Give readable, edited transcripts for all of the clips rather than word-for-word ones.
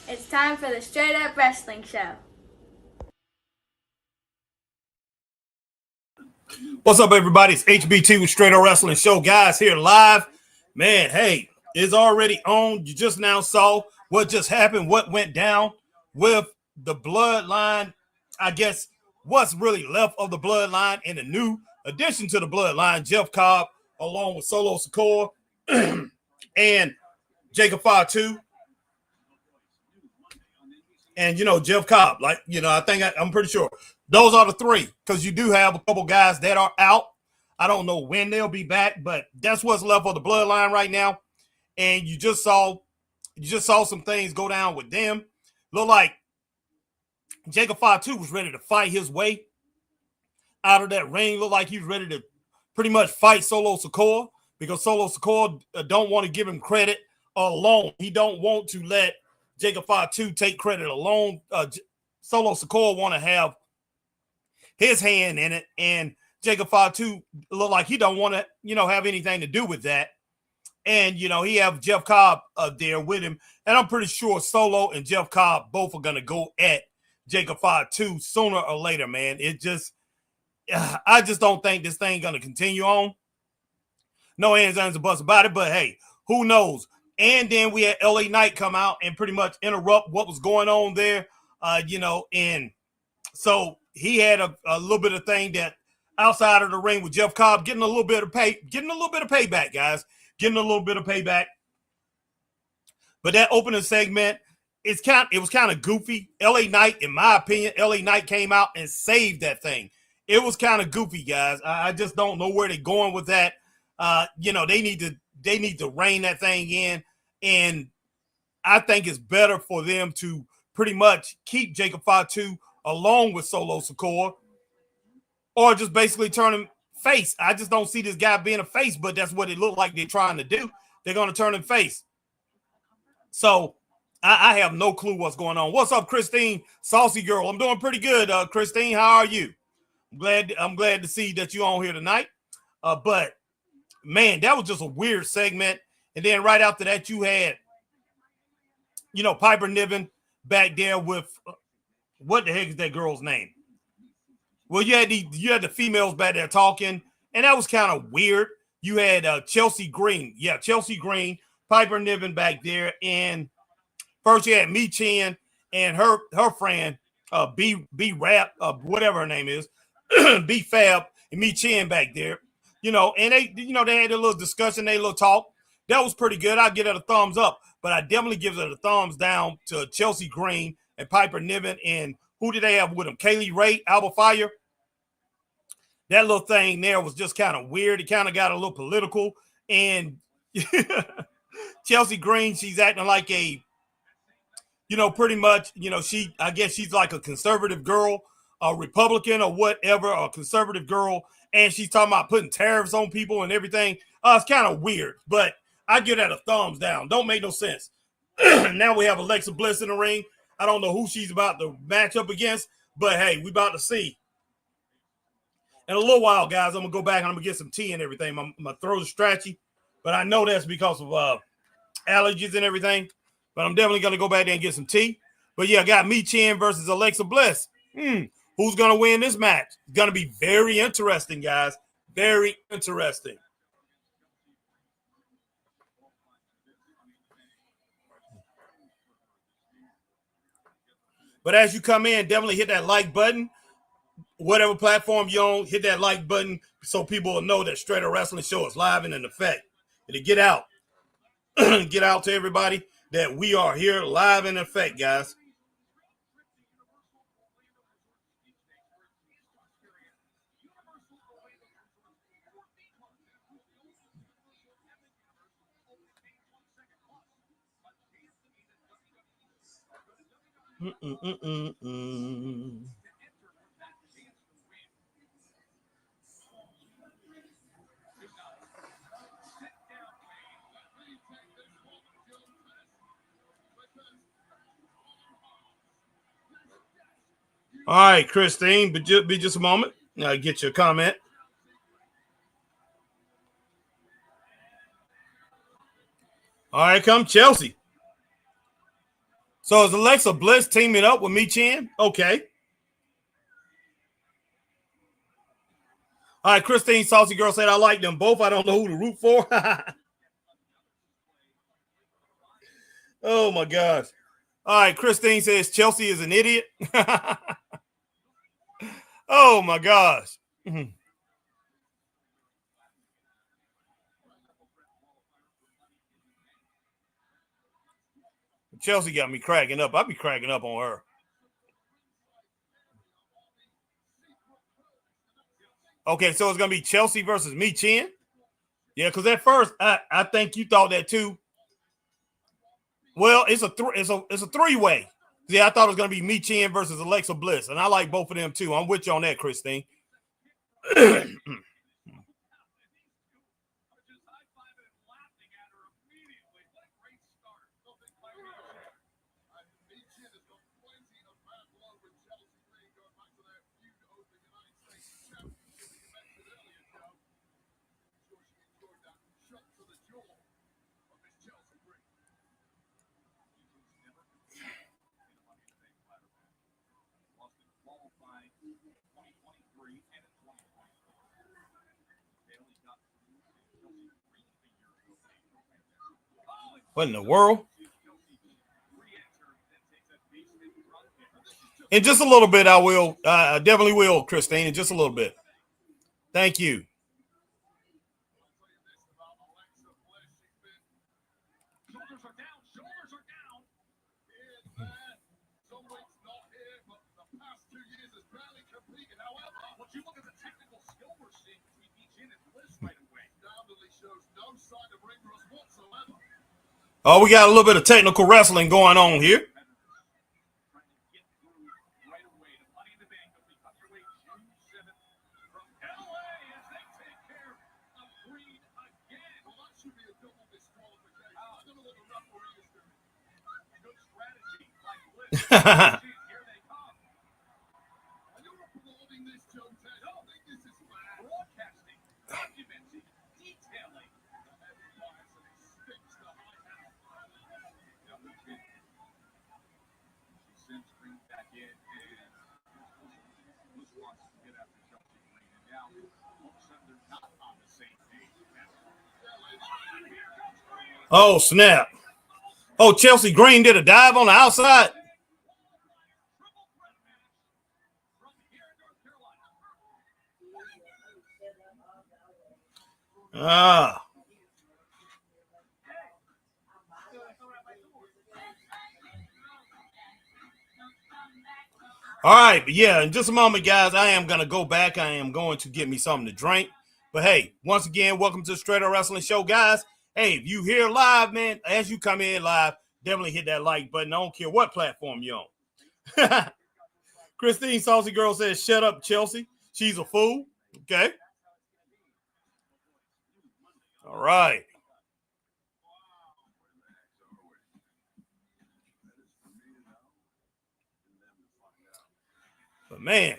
It's time for the Straight Up Wrestling Show. What's up, everybody? It's HBT with Straight Up Wrestling Show. Guys, here live. Man, hey, it's already on. You just now saw what just happened, what went down with the Bloodline. I guess what's really left of the Bloodline and a new addition to the Bloodline, Jeff Cobb, along with Solo Sikoa and Jacob Fatu. And, Jeff Cobb, I'm pretty sure those are the three, because you do have a couple guys that are out. I don't know when they'll be back, but that's what's left of the Bloodline right now. And you just saw some things go down with them. Look like Jacob Fatu was ready to fight his way out of that ring. Look like he's ready to pretty much fight Solo Sikoa, because Solo Sikoa don't want to give him credit alone. He don't want to let Jacob Fatu take credit alone. Solo Sikoa want to have his hand in it, and Jacob Fatu look like he don't want to, have anything to do with that. And, he have Jeff Cobb there with him, and I'm pretty sure Solo and Jeff Cobb both are going to go at Jacob Fatu sooner or later, man. I just don't think this thing going to continue on. No ands, or buts about it, but hey, who knows? And then we had LA Knight come out and pretty much interrupt what was going on there, and so he had a little bit of thing that outside of the ring with Jeff Cobb, getting a little bit of payback, guys, getting a little bit of payback. But that opening segment, it was kind of goofy. LA Knight, in my opinion, LA Knight came out and saved that thing. It was kind of goofy, guys. I just don't know where they're going with that. They need to rein that thing in, and I think it's better for them to pretty much keep Jacob Fatu along with Solo Sikoa, or just basically turn him face. I just don't see this guy being a face, but that's what it looked like they're trying to do. They're going to turn him face. So I have no clue what's going on. What's up, Christine, Saucy Girl? I'm doing pretty good, Christine. How are you? I'm glad to see that you're on here tonight. But man, that was just a weird segment. And then right after that, you had, Piper Niven back there with what the heck is that girl's name? Well, you had the females back there talking, and that was kind of weird. You had Chelsea Green, Piper Niven back there, and first you had Mi Chen and her friend B Rap, whatever her name is, B Fab, and Mi Chen back there. And they had a little discussion, they little talk. That was pretty good. I give it a thumbs up, but I definitely give it a thumbs down to Chelsea Green and Piper Niven. And who did they have with them? Kaylee Ray, Alba Fire. That little thing there was just kind of weird. It kind of got a little political. And Chelsea Green, she's acting like a, pretty much, I guess she's like a conservative girl, a Republican or whatever, a conservative girl. And she's talking about putting tariffs on people and everything. It's kind of weird, but I give that a thumbs down. Don't make no sense. Now we have Alexa Bliss in the ring. I don't know who she's about to match up against, but hey, we about to see. In a little while, guys, I'm going to go back and I'm going to get some tea and everything. My throat is scratchy, but I know that's because of allergies and everything. But I'm definitely going to go back there and get some tea. But yeah, I got Mi Chen versus Alexa Bliss. Who's going to win this match? It's going to be very interesting, guys. Very interesting. But as you come in, definitely hit that like button. Whatever platform you're on, hit that like button so people will know that Straight Up Wrestling Show is live and in effect. And to get out, get out to everybody that we are here live in effect, guys. All right, Christine, but be just a moment. Get your comment. All right, come Chelsea. So is Alexa Bliss teaming up with Mi Chin? Okay. All right, Christine Saucy Girl said I like them both. I don't know who to root for. Oh my gosh. All right, Christine says Chelsea is an idiot. Oh my gosh. Chelsea got me cracking up. I'll be cracking up on her. Okay, so it's gonna be Chelsea versus Mi Chin. Yeah, because at first I think you thought that too. Well, it's a three-way. Yeah, I thought it was gonna be Mi Chin versus Alexa Bliss, and I like both of them too. I'm with you on that, Christine. What in the world? In just a little bit, I will. I definitely will, Christine. In just a little bit. Thank you. Oh, we got a little bit of technical wrestling going on here. Oh, snap. Oh, Chelsea Green did a dive on the outside. Ah. All right, but yeah, in just a moment, guys, I am going to go back. I am going to get me something to drink. But hey, once again, welcome to the Straight Up Wrestling Show, guys. Hey, if you here live, man, as you come in live, definitely hit that like button. I don't care what platform you're on. Christine Saucy Girl says, shut up, Chelsea. She's a fool. Okay. All right. But man,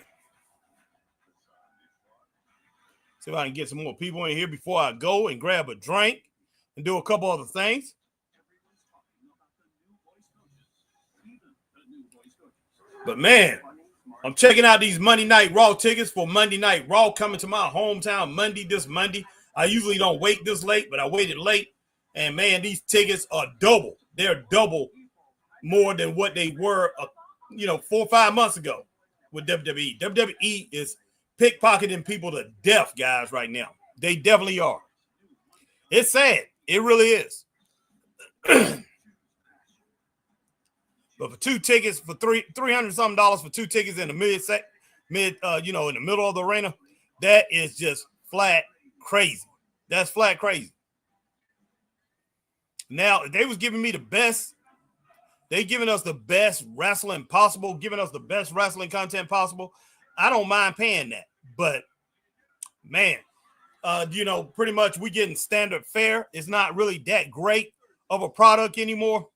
see if I can get some more people in here before I go and grab a drink and do a couple other things. But man, I'm checking out these Monday Night Raw tickets for Monday Night Raw coming to my hometown this Monday. I usually don't wait this late, but I waited late. And man, these tickets are double. They're double more than what they were, 4 or 5 months ago with WWE. WWE is pickpocketing people to death, guys, right now. They definitely are. It's sad. It really is. But for 2 tickets, for $300 something for 2 tickets in the in the middle of the arena, that is just flat crazy. That's flat crazy. Now, if they was giving me the best They giving us the best wrestling possible, giving us the best wrestling content possible. I don't mind paying that, but man, pretty much we getting standard fare. It's not really that great of a product anymore.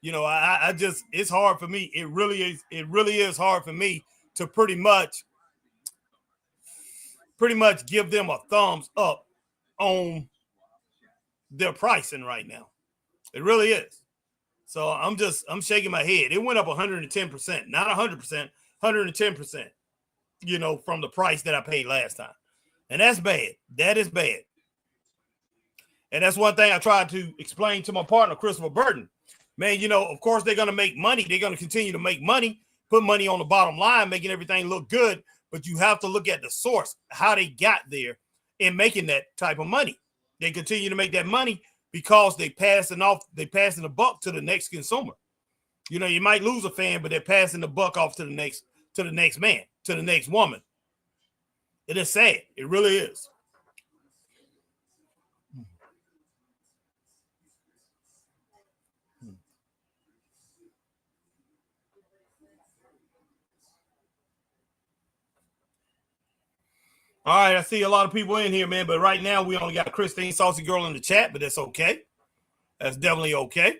I just, it's hard for me. It really is hard for me to pretty much give them a thumbs up on their pricing right now. It really is. So I'm shaking my head. It went up 110%, not 100%, 110%, from the price that I paid last time. And that's bad. That is bad. And that's one thing I tried to explain to my partner, Christopher Burton. Man, of course they're going to make money. They're going to continue to make money, put money on the bottom line, making everything look good. But you have to look at the source, how they got there in making that type of money. They continue to make that money because they passing the buck to the next consumer. You might lose a fan, but they're passing the buck off to the next man, to the next woman. It is sad. It really is. All right, I see a lot of people in here, man, but right now we only got Christine Saucy Girl in the chat, but that's okay. That's definitely okay.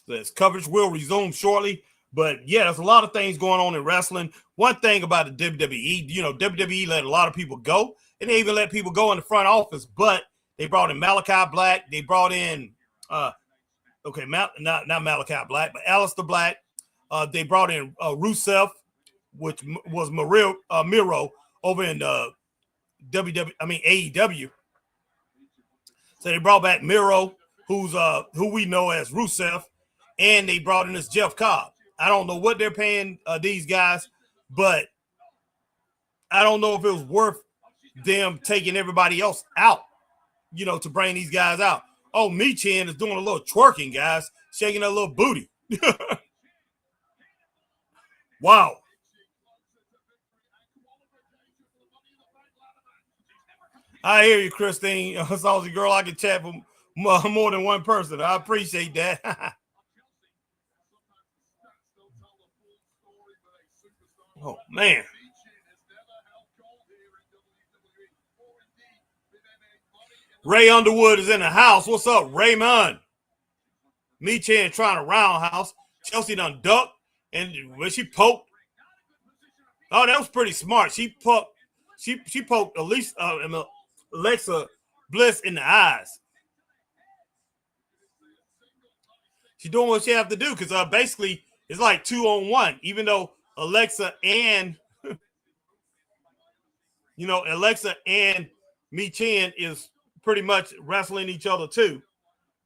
This coverage will resume shortly, but yeah, there's a lot of things going on in wrestling. One thing about the WWE, WWE let a lot of people go, and they even let people go in the front office, but they brought in Malachi Black. They brought in, not Malachi Black, but Aleister Black. They brought in Rusev, which was Miro over in AEW. So they brought back Miro, who we know as Rusev, and they brought in this Jeff Cobb. I don't know what they're paying these guys, but I don't know if it was worth them taking everybody else out, to bring these guys out. Oh, Michin is doing a little twerking, guys, shaking a little booty. Wow. I hear you, Christine. Saucy Girl, I can chat for more than one person. I appreciate that. Oh, man. Ray Underwood is in the house. What's up, Raymond? Michin trying to roundhouse. Chelsea done ducked, and when she poked. Oh, that was pretty smart. She poked Alexa Bliss in the eyes. She's doing what she have to do because basically it's like 2-on-1, even though Alexa and Michin is pretty much wrestling each other too.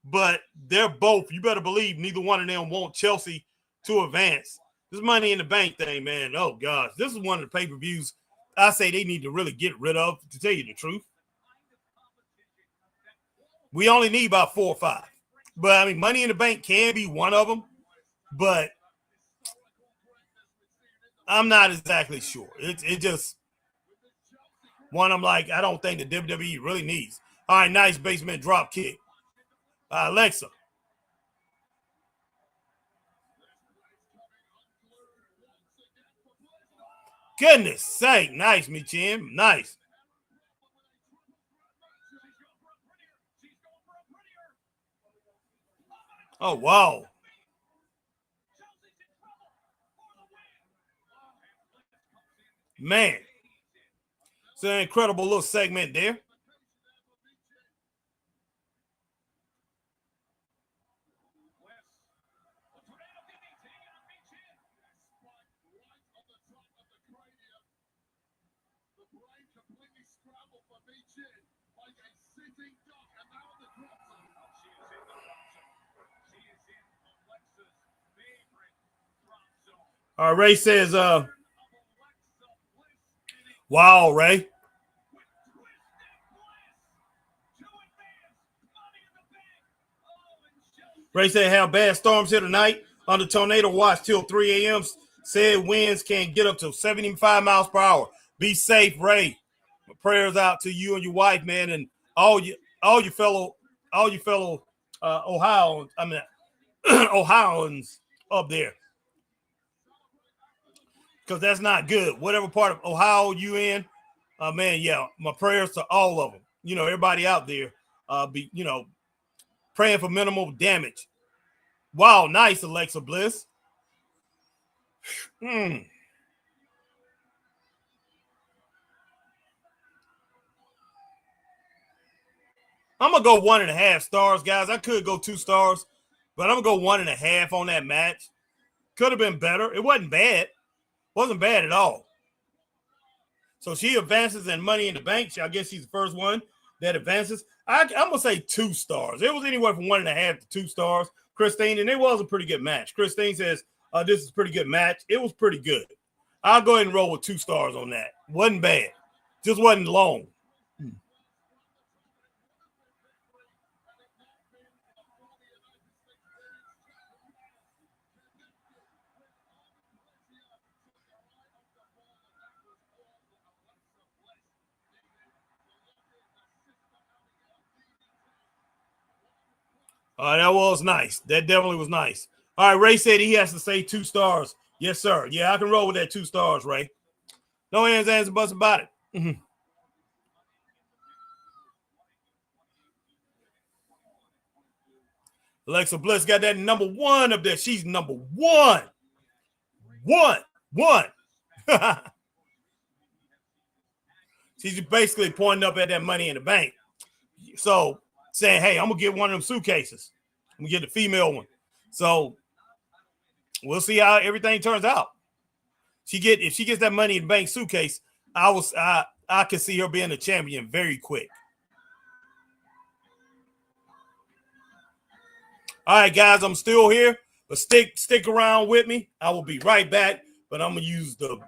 But they're both, you better believe neither one of them want Chelsea to advance. This Money in the Bank thing, man. Oh gosh, this is one of the pay-per-views I say they need to really get rid of, to tell you the truth. We only need about 4 or 5. But I mean, Money in the Bank can be one of them, but I'm not exactly sure. It just one I'm like, I don't think the WWE really needs. All right, nice basement drop kick. Alexa. Goodness sake. Nice, Michin. Nice. Oh, wow. Man. It's an incredible little segment there. All right, Ray says, wow, Ray. Ray said, have bad storms here tonight on the tornado watch till 3 a.m. Said winds can get up to 75 miles per hour. Be safe, Ray. My prayers out to you and your wife, man, and all your fellow Ohio. I mean, Ohioans up there because that's not good. Whatever part of Ohio you in, man, yeah, my prayers to all of them. Everybody out there, be praying for minimal damage. Wow, nice, Alexa Bliss. Hmm. I'm gonna go 1.5 stars, guys. I could go 2 stars, but I'm gonna go 1.5 on that match. Could have been better. It wasn't bad. Wasn't bad at all. So she advances in Money in the Bank. I guess she's the first one that advances. I'm gonna say 2 stars. It was anywhere from 1.5 to 2 stars. Christine, and it was a pretty good match. Christine says this is a pretty good match. It was pretty good. I'll go ahead and roll with 2 stars on that. Wasn't bad. Just wasn't long. That was nice. That definitely was nice. All right, Ray said he has to say 2 stars. Yes, sir. Yeah, I can roll with that 2 stars, Ray. No ands, ands, and buts about it. Mm-hmm. Alexa Bliss got that number one up there. She's number one. One. She's basically pointing up at that Money in the Bank. So saying, hey, I'm going to get one of them suitcases. I'm going to get the female one. So we'll see how everything turns out. If she gets that Money in the Bank suitcase, I can see her being a champion very quick. All right, guys, I'm still here, but stick around with me. I will be right back, but I'm gonna use the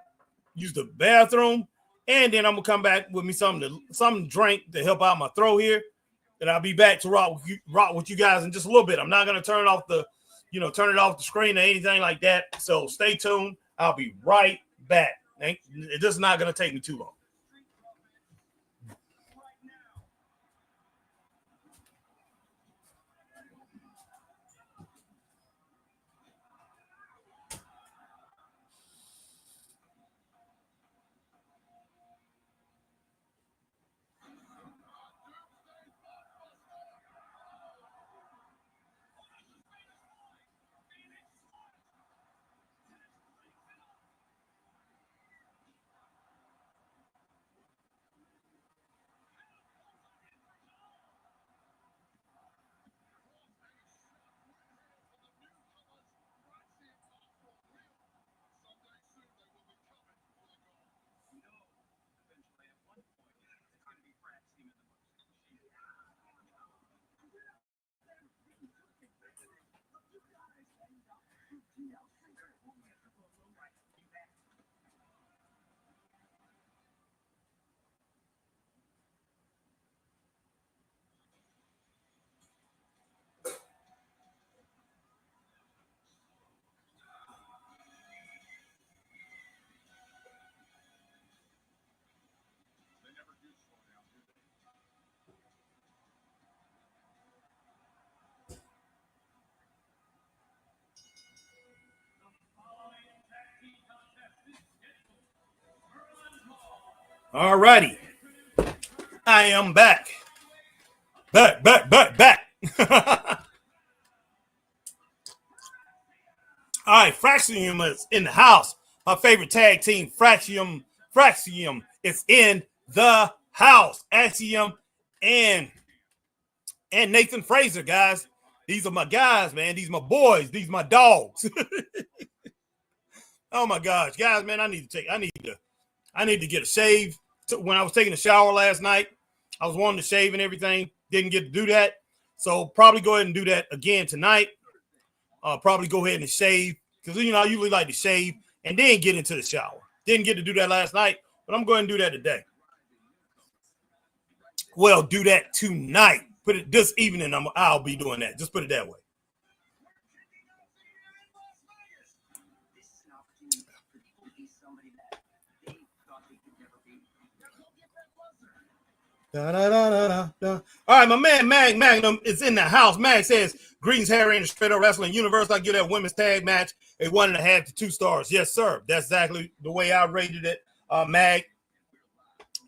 bathroom, and then I'm gonna come back with me something to drink to help out my throat here, and I'll be back to rock with you guys in just a little bit. I'm not gonna turn it off the screen or anything like that. So stay tuned. I'll be right back. It's just not gonna take me too long. All righty, I am back. Back. All right, Fraxium is in the house. My favorite tag team, Fraxium is in the house. Axiom and Nathan Fraser, guys. These are my guys, man. These are my boys. These are my dogs. Oh my gosh, guys, man, I need to get a shave. When I was taking a shower last night, I was wanting to shave and everything. Didn't get to do that. So probably go ahead and do that again tonight. Probably go ahead and shave because I usually like to shave and then get into the shower. Didn't get to do that last night, but I'm going to do that today. Well, do that tonight. Put it this evening. I'll be doing that. Just put it that way. Da, da, da, da, da, da. All right, my man Magnum is in the house. Mag says, greetings, Harry, in the Straight Up Wrestling Universe. I give that women's tag match a 1.5 to 2 stars. Yes, sir. That's exactly the way I rated it, Mag.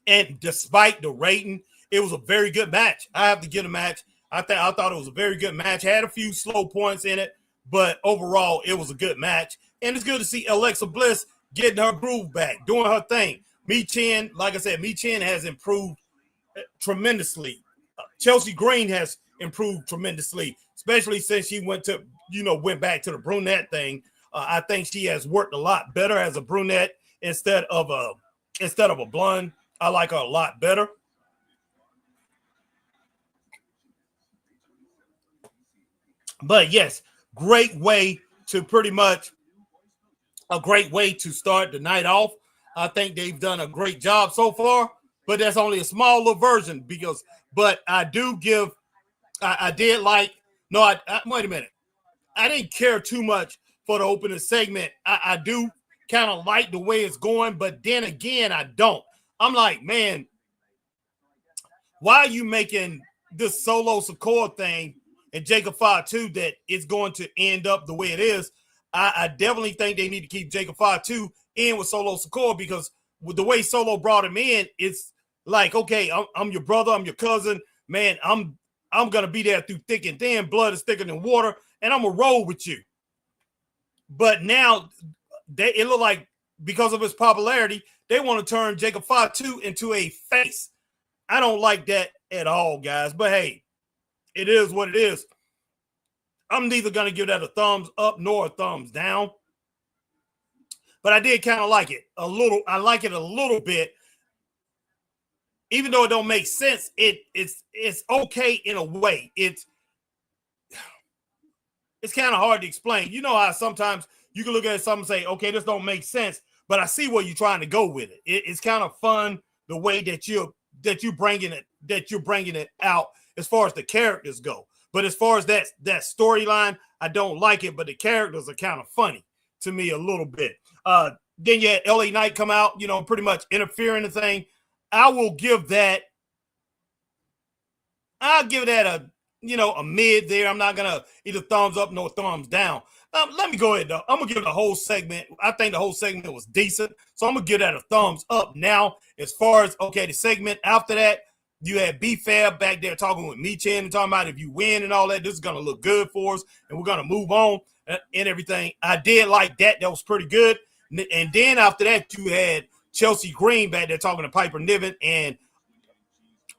And despite the rating, it was a very good match. I have to give a match. I thought it was a very good match. Had a few slow points in it, but overall, it was a good match. And it's good to see Alexa Bliss getting her groove back, doing her thing. Mi Chen, like I said, Mi Chen has improved tremendously. Chelsea Green has improved tremendously, especially since she went back to the brunette thing. I think she has worked a lot better as a brunette instead of a blonde. I like her a lot better. But yes, great way to a great way to start the night off. I think they've done a great job so far, but that's only a small little version but I do give, I did like, no, wait a minute. I didn't care too much for the opening segment. I do kind of like the way it's going, but then again, I don't. I'm like, man, why are you making this Solo Sikoa thing and Jacob Fatu that it's going to end up the way it is? I definitely think they need to keep Jacob Fatu in with Solo Sikoa, because with the way Solo brought him in, it's like, okay, I'm your brother, I'm your cousin, man. I'm gonna be there through thick and thin. Blood is thicker than water, and I'm gonna roll with you. But now it looked like, because of his popularity, they want to turn Jacob Fatu into a face. I don't like that at all, guys. But hey, it is what it is. I'm neither going to give that a thumbs up nor a thumbs down. But I did kind of like it a little. I like it a little bit. Even though it don't make sense, it's okay in a way. It's kind of hard to explain. You know how sometimes you can look at something and say, okay, this don't make sense, but I see where you're trying to go with it. It's kind of fun the way that you're bringing it out as far as the characters go. But as far as that storyline, I don't like it, but the characters are kind of funny to me a little bit. Then you had LA Knight come out, pretty much interfering in the thing. I'll give that a mid there. I'm not gonna either thumbs up nor thumbs down. Let me go ahead though. I'm gonna give the whole segment. I think the whole segment was decent, so I'm gonna give that a thumbs up. Now, as far as the segment after that, you had B-Fab back there talking with Mi Chen and talking about if you win and all that, this is gonna look good for us, and we're gonna move on and everything. I did like that. That was pretty good. And then after that, you had Chelsea Green back there talking to Piper Niven and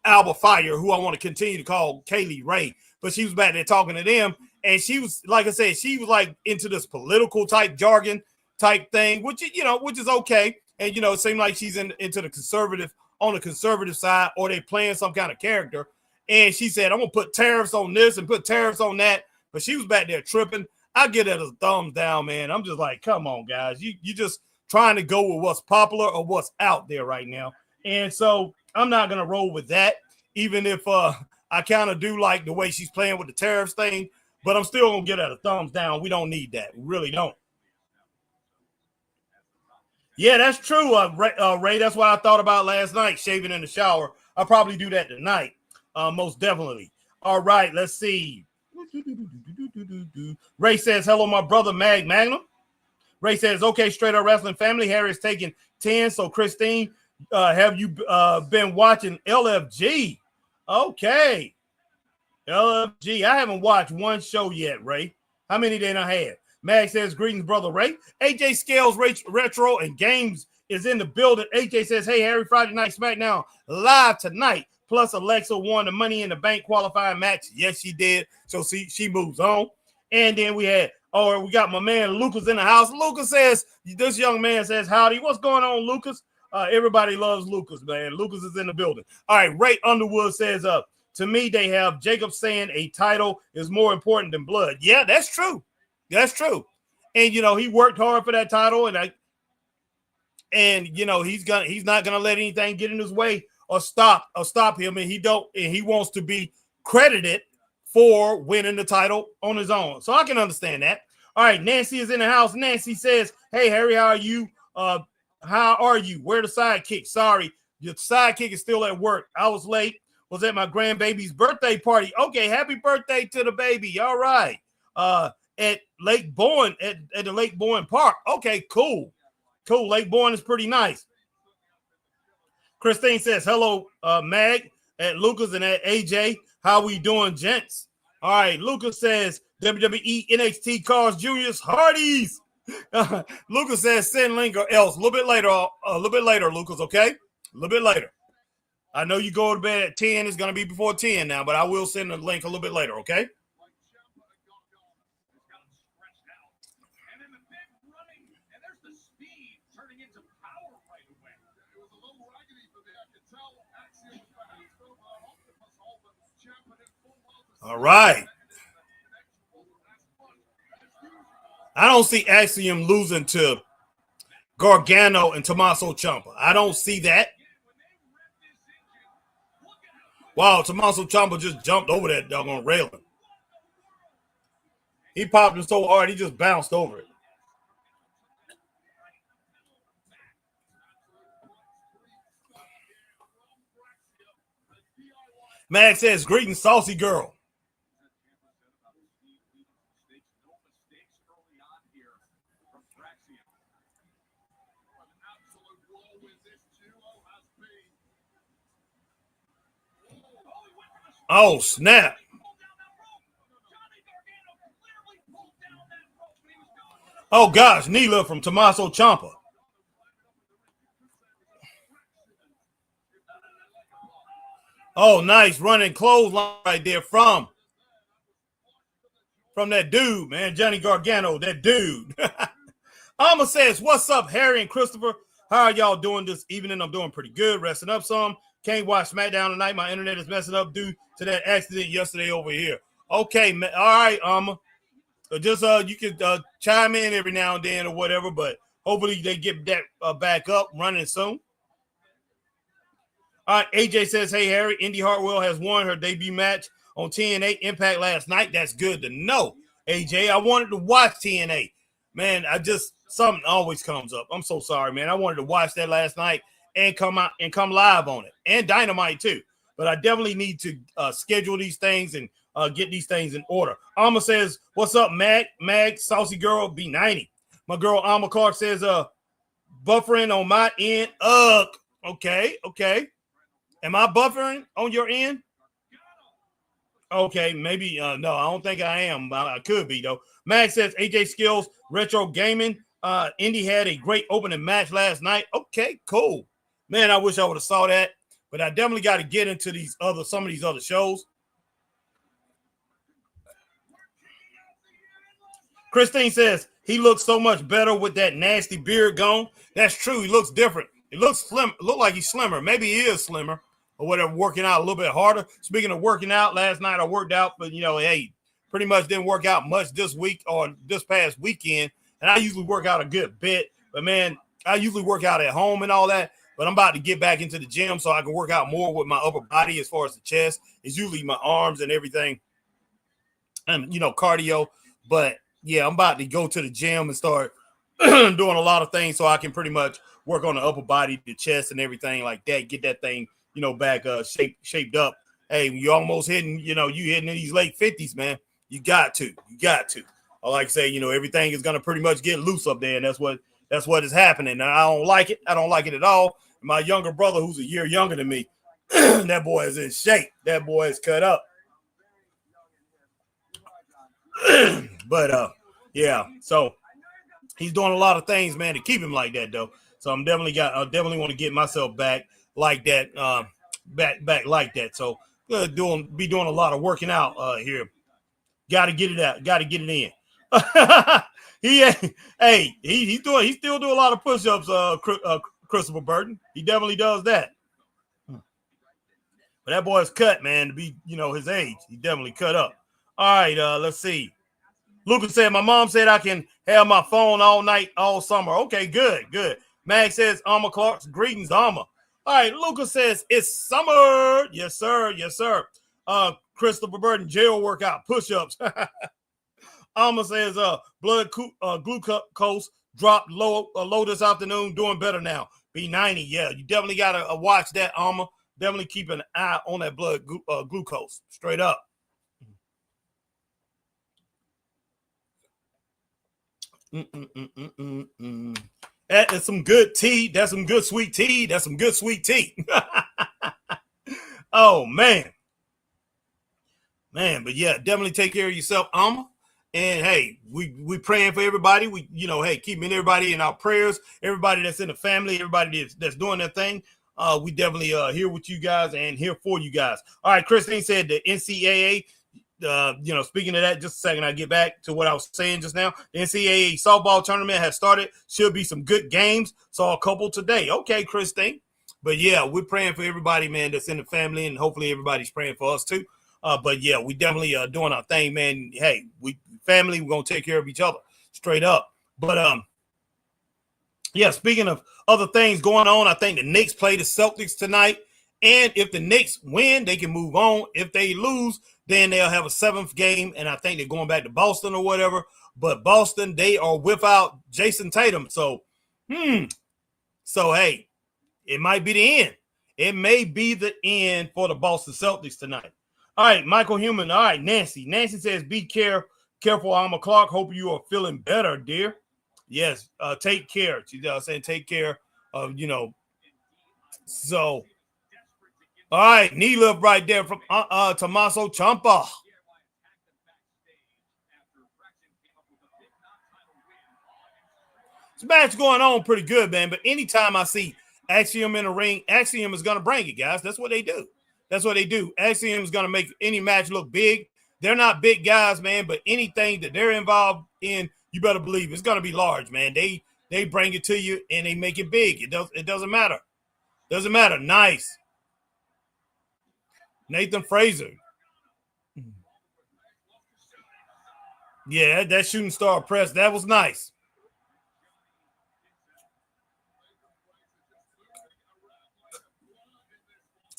Alba Fire, who I want to continue to call Kaylee Ray, but she was back there talking to them, and she was, like I said, she was like into this political type jargon type thing, which is okay, and it seemed like she's into the conservative side, or they playing some kind of character, and she said, I'm gonna put tariffs on this and put tariffs on that, but she was back there tripping. I get it as a thumbs down, man. I'm just like, come on, guys, you just trying to go with what's popular or what's out there right now, and so I'm not going to roll with that, even if I kind of do like the way she's playing with the tariffs thing, but I'm still going to give that a thumbs down. We don't need that. We really don't. Yeah, that's true, Ray. That's what I thought about last night, shaving in the shower. I'll probably do that tonight, most definitely. All right, let's see. Ray says, hello, my brother, Magnum. Ray says, okay, Straight Up Wrestling family. Harry's taking 10, so Christine, have you been watching LFG? Okay. LFG. I haven't watched one show yet, Ray. How many did I have? Mag says, greetings, brother Ray. AJ Scales Retro and Games is in the building. AJ says, hey, Harry, Friday Night Smackdown live tonight. Plus, Alexa won the Money in the Bank qualifying match. Yes, she did. So she moves on. And then we got my man Lucas in the house. Lucas says, this young man says, howdy. What's going on, Lucas? Everybody loves Lucas, man. Lucas is in the building. All right, Ray Underwood says, to me, they have Jacob saying a title is more important than blood. Yeah, that's true. That's true. And, he worked hard for that title, he's not going to let anything get in his way or stop him. And he wants to be credited for winning the title on his own. So I can understand that. All right, Nancy is in the house. Nancy says, hey, Harry, how are you? How are you? Where the sidekick? Sorry, Your sidekick is still at work. I was late. Was at my grandbaby's birthday party. Okay, happy birthday to the baby. All right. At Lake Bourne, at the Lake Bourne Park. Okay, cool. Cool. Lake Bourne is pretty nice. Christine says, hello, Mag, at Lucas and at AJ. How we doing, gents? All right, Lucas says, WWE NXT Cars Juniors Hardys. Lucas says, send link or else. A little bit later, Lucas, okay? A little bit later. I know you go to bed at 10. It's going to be before 10 now, but I will send the link a little bit later, okay? All right. I don't see Axiom losing to Gargano and Tommaso Ciampa. I don't see that. Wow, Tommaso Ciampa just jumped over that doggone railing. He popped him so hard, he just bounced over it. Mag says, greetings, saucy girl. Oh, snap. Oh, gosh, knee lift from Tommaso Ciampa. Oh, nice running clothesline right there from that dude, man, Johnny Gargano, that dude. Alma says, what's up, Harry and Christopher? How are y'all doing this evening? I'm doing pretty good, resting up some. Can't watch SmackDown tonight. My internet is messing up due to that accident yesterday over here. Okay, man. All right, Alma. Just you can chime in every now and then or whatever, but hopefully they get that back up running soon. All right, AJ says, hey, Harry, Indy Hartwell has won her debut match on TNA Impact last night. That's good to know, AJ. I wanted to watch TNA. Man, something always comes up. I'm so sorry, man. I wanted to watch that last night and come live on it. And Dynamite, too. But I definitely need to schedule these things and get these things in order. Alma says, what's up, Mag, saucy girl, B90. My girl Alma Clark says, buffering on my end. Okay. Am I buffering on your end? Okay, maybe. No, I don't think I am. I could be, though. Mag says, AJ Skills, Retro Gaming. Indy had a great opening match last night. Okay, cool. Man, I wish I would have saw that. But I definitely got to get into some of these other shows. Christine says, he looks so much better with that nasty beard gone. That's true. He looks different. It looks slim. It looked like he's slimmer. Maybe he is slimmer or whatever, working out a little bit harder. Speaking of working out, last night I worked out, but, hey, pretty much didn't work out much this week or this past weekend. And I usually work out a good bit. But, man, I usually work out at home and all that. But I'm about to get back into the gym so I can work out more with my upper body as far as the chest. It's usually my arms and everything and, cardio. But, yeah, I'm about to go to the gym and start doing a lot of things so I can pretty much work on the upper body, the chest and everything like that, get that thing, back shaped up. Hey, you almost hitting, you hitting in these late 50s, man. You got to. I like to say, everything is going to pretty much get loose up there, and that's what is happening. And I don't like it. I don't like it at all. My younger brother, who's a year younger than me, that boy is in shape. That boy is cut up. But yeah, so he's doing a lot of things, man, to keep him like that, though. So I definitely want to get myself back like that, back like that. So be doing a lot of working out here. Got to get it out. Got to get it in. He still do a lot of push-ups, Christopher Burton. He definitely does that. But that boy's cut, man, to be, his age. He definitely cut up. All right, let's see. Lucas said, my mom said I can have my phone all night, all summer. Okay, good. Mag says, Alma Clark's greetings, Alma. All right, Lucas says, it's summer. Yes, sir. Christopher Burton, jail workout, push-ups. Alma says, blood glucose dropped low this afternoon, doing better now. B90. Yeah, you definitely got to watch that, Armor. Definitely keep an eye on that blood glucose. Straight up. That is some good tea. That's some good sweet tea. That's some good sweet tea. Oh, man. Man, but yeah, definitely take care of yourself, Alma. And hey, we praying for everybody. We, hey, keeping everybody in our prayers. Everybody that's in the family, everybody that's doing their thing. We definitely here with you guys and here for you guys. All right, Christine said the NCAA. Speaking of that, just a second, I get back to what I was saying just now. The NCAA softball tournament has started. Should be some good games. Saw a couple today. Okay, Christine. But yeah, we're praying for everybody, man, that's in the family, and hopefully everybody's praying for us too. But yeah, we definitely doing our thing, man. Hey, we family, we're gonna take care of each other straight up. But yeah, speaking of other things going on, I think the Knicks play the Celtics tonight. And if the Knicks win, they can move on. If they lose, then they'll have a seventh game, and I think they're going back to Boston or whatever. But Boston, they are without Jason Tatum. So, hey, it might be the end. It may be the end for the Boston Celtics tonight. All right, Michael Human. All right, Nancy. Nancy says, be careful, Alma Clark. Hope you are feeling better, dear. Yes, take care. She's saying take care of, So, all right, knee lift right there from Tommaso Ciampa. This match going on pretty good, man. But anytime I see Axiom in the ring, Axiom is going to bring it, guys. That's what they do. That's what they do. Axiom is going to make any match look big. They're not big guys, man, but anything that they're involved in, you better believe it's going to be large, man. They bring it to you and they make it big. It doesn't matter. Doesn't matter. Nice. Nathan Fraser. Yeah, that shooting star press, that was nice.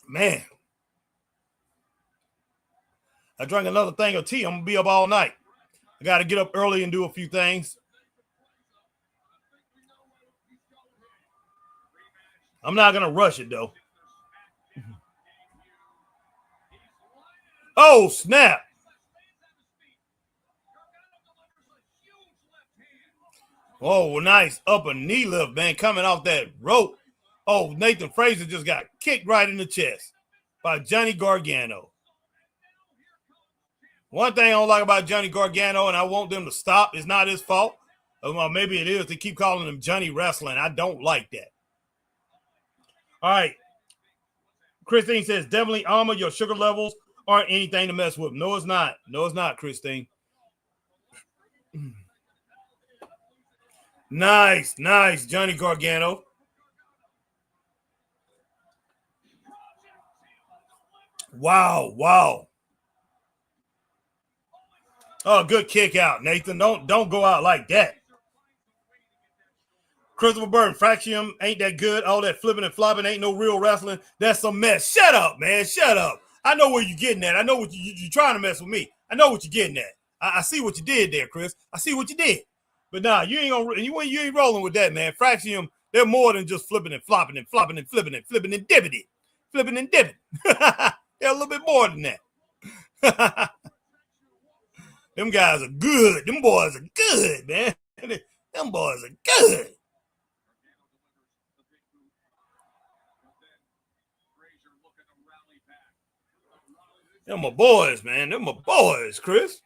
Man. I drank another thing of tea. I'm going to be up all night. I got to get up early and do a few things. I'm not going to rush it, though. Oh, snap. Oh, nice upper knee lift, man, coming off that rope. Oh, Nathan Fraser just got kicked right in the chest by Johnny Gargano. One thing I don't like about Johnny Gargano, and I want them to stop, it's not his fault. Well, maybe it is. They keep calling him Johnny Wrestling. I don't like that. All right. Christine says, definitely, Alma, your sugar levels aren't anything to mess with. No, it's not. No, it's not, Christine. Nice, Johnny Gargano. Wow. Oh, good kick out, Nathan. Don't go out like that. Christopher Burton, Fraxium ain't that good. All that flipping and flopping ain't no real wrestling. That's some mess. Shut up, man. Shut up. I know where you're getting at. I know what you're trying to mess with me. I know what you're getting at. I see what you did there, Chris. I see what you did. But nah, you ain't rolling with that, man. Fraxium, they're more than just flipping and flopping and flopping and flipping and flipping and dipping it. Flipping and dipping. They're a little bit more than that. Them guys are good. Them boys are good, man. Them boys are good. Them my boys, man. Them my boys, Chris.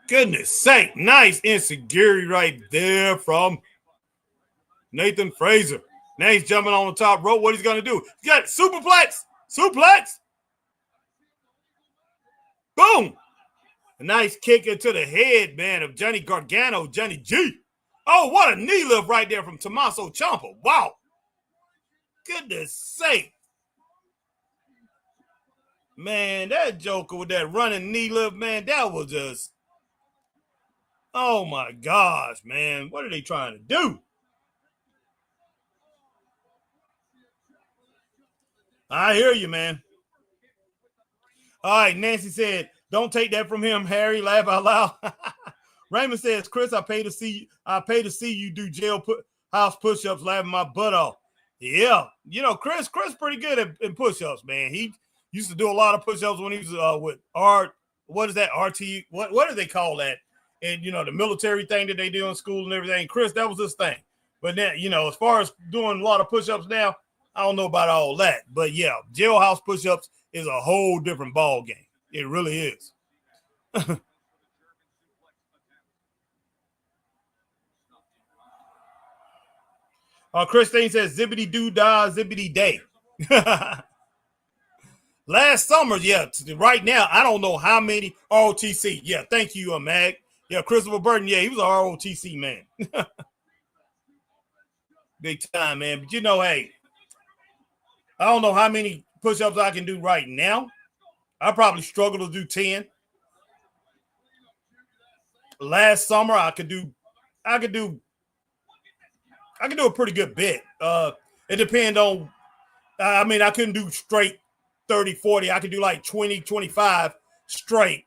Goodness sake. Nice insecurity right there from Nathan Fraser. Now he's jumping on the top rope. What he's going to do? He got superplex. Suplex. Boom. A nice kick into the head, man, of Johnny Gargano, Johnny G. Oh, what a knee lift right there from Tommaso Ciampa. Wow. Goodness sake. Man, that Joker with that running knee lift, man, that was just, oh my gosh, man. What are they trying to do? I hear you, man. All right, Nancy said, "Don't take that from him, Harry." Laugh out loud. Raymond says, "Chris, I pay to see you do house push-ups, laughing my butt off." Yeah, Chris pretty good at push-ups, man. He used to do a lot of push-ups when he was with art. What is that? RT? What do they call that? And the military thing that they do in school and everything. Chris, that was his thing. But then, as far as doing a lot of push-ups now, I don't know about all that. But yeah, jailhouse push-ups is a whole different ball game. It really is. Christine says, "Zippity doo dah, zippity day." Last summer, yeah. Right now, I don't know how many ROTC. Yeah, thank you, Mag. Yeah, Christopher Burton. Yeah, he was a ROTC man, big time, man. But hey, I don't know how many push-ups I can do right now. I probably struggle to do 10. Last summer, I could do, I could do a pretty good bit. It depends on. I mean, I couldn't do straight 30, 40. I could do like 20, 25 straight.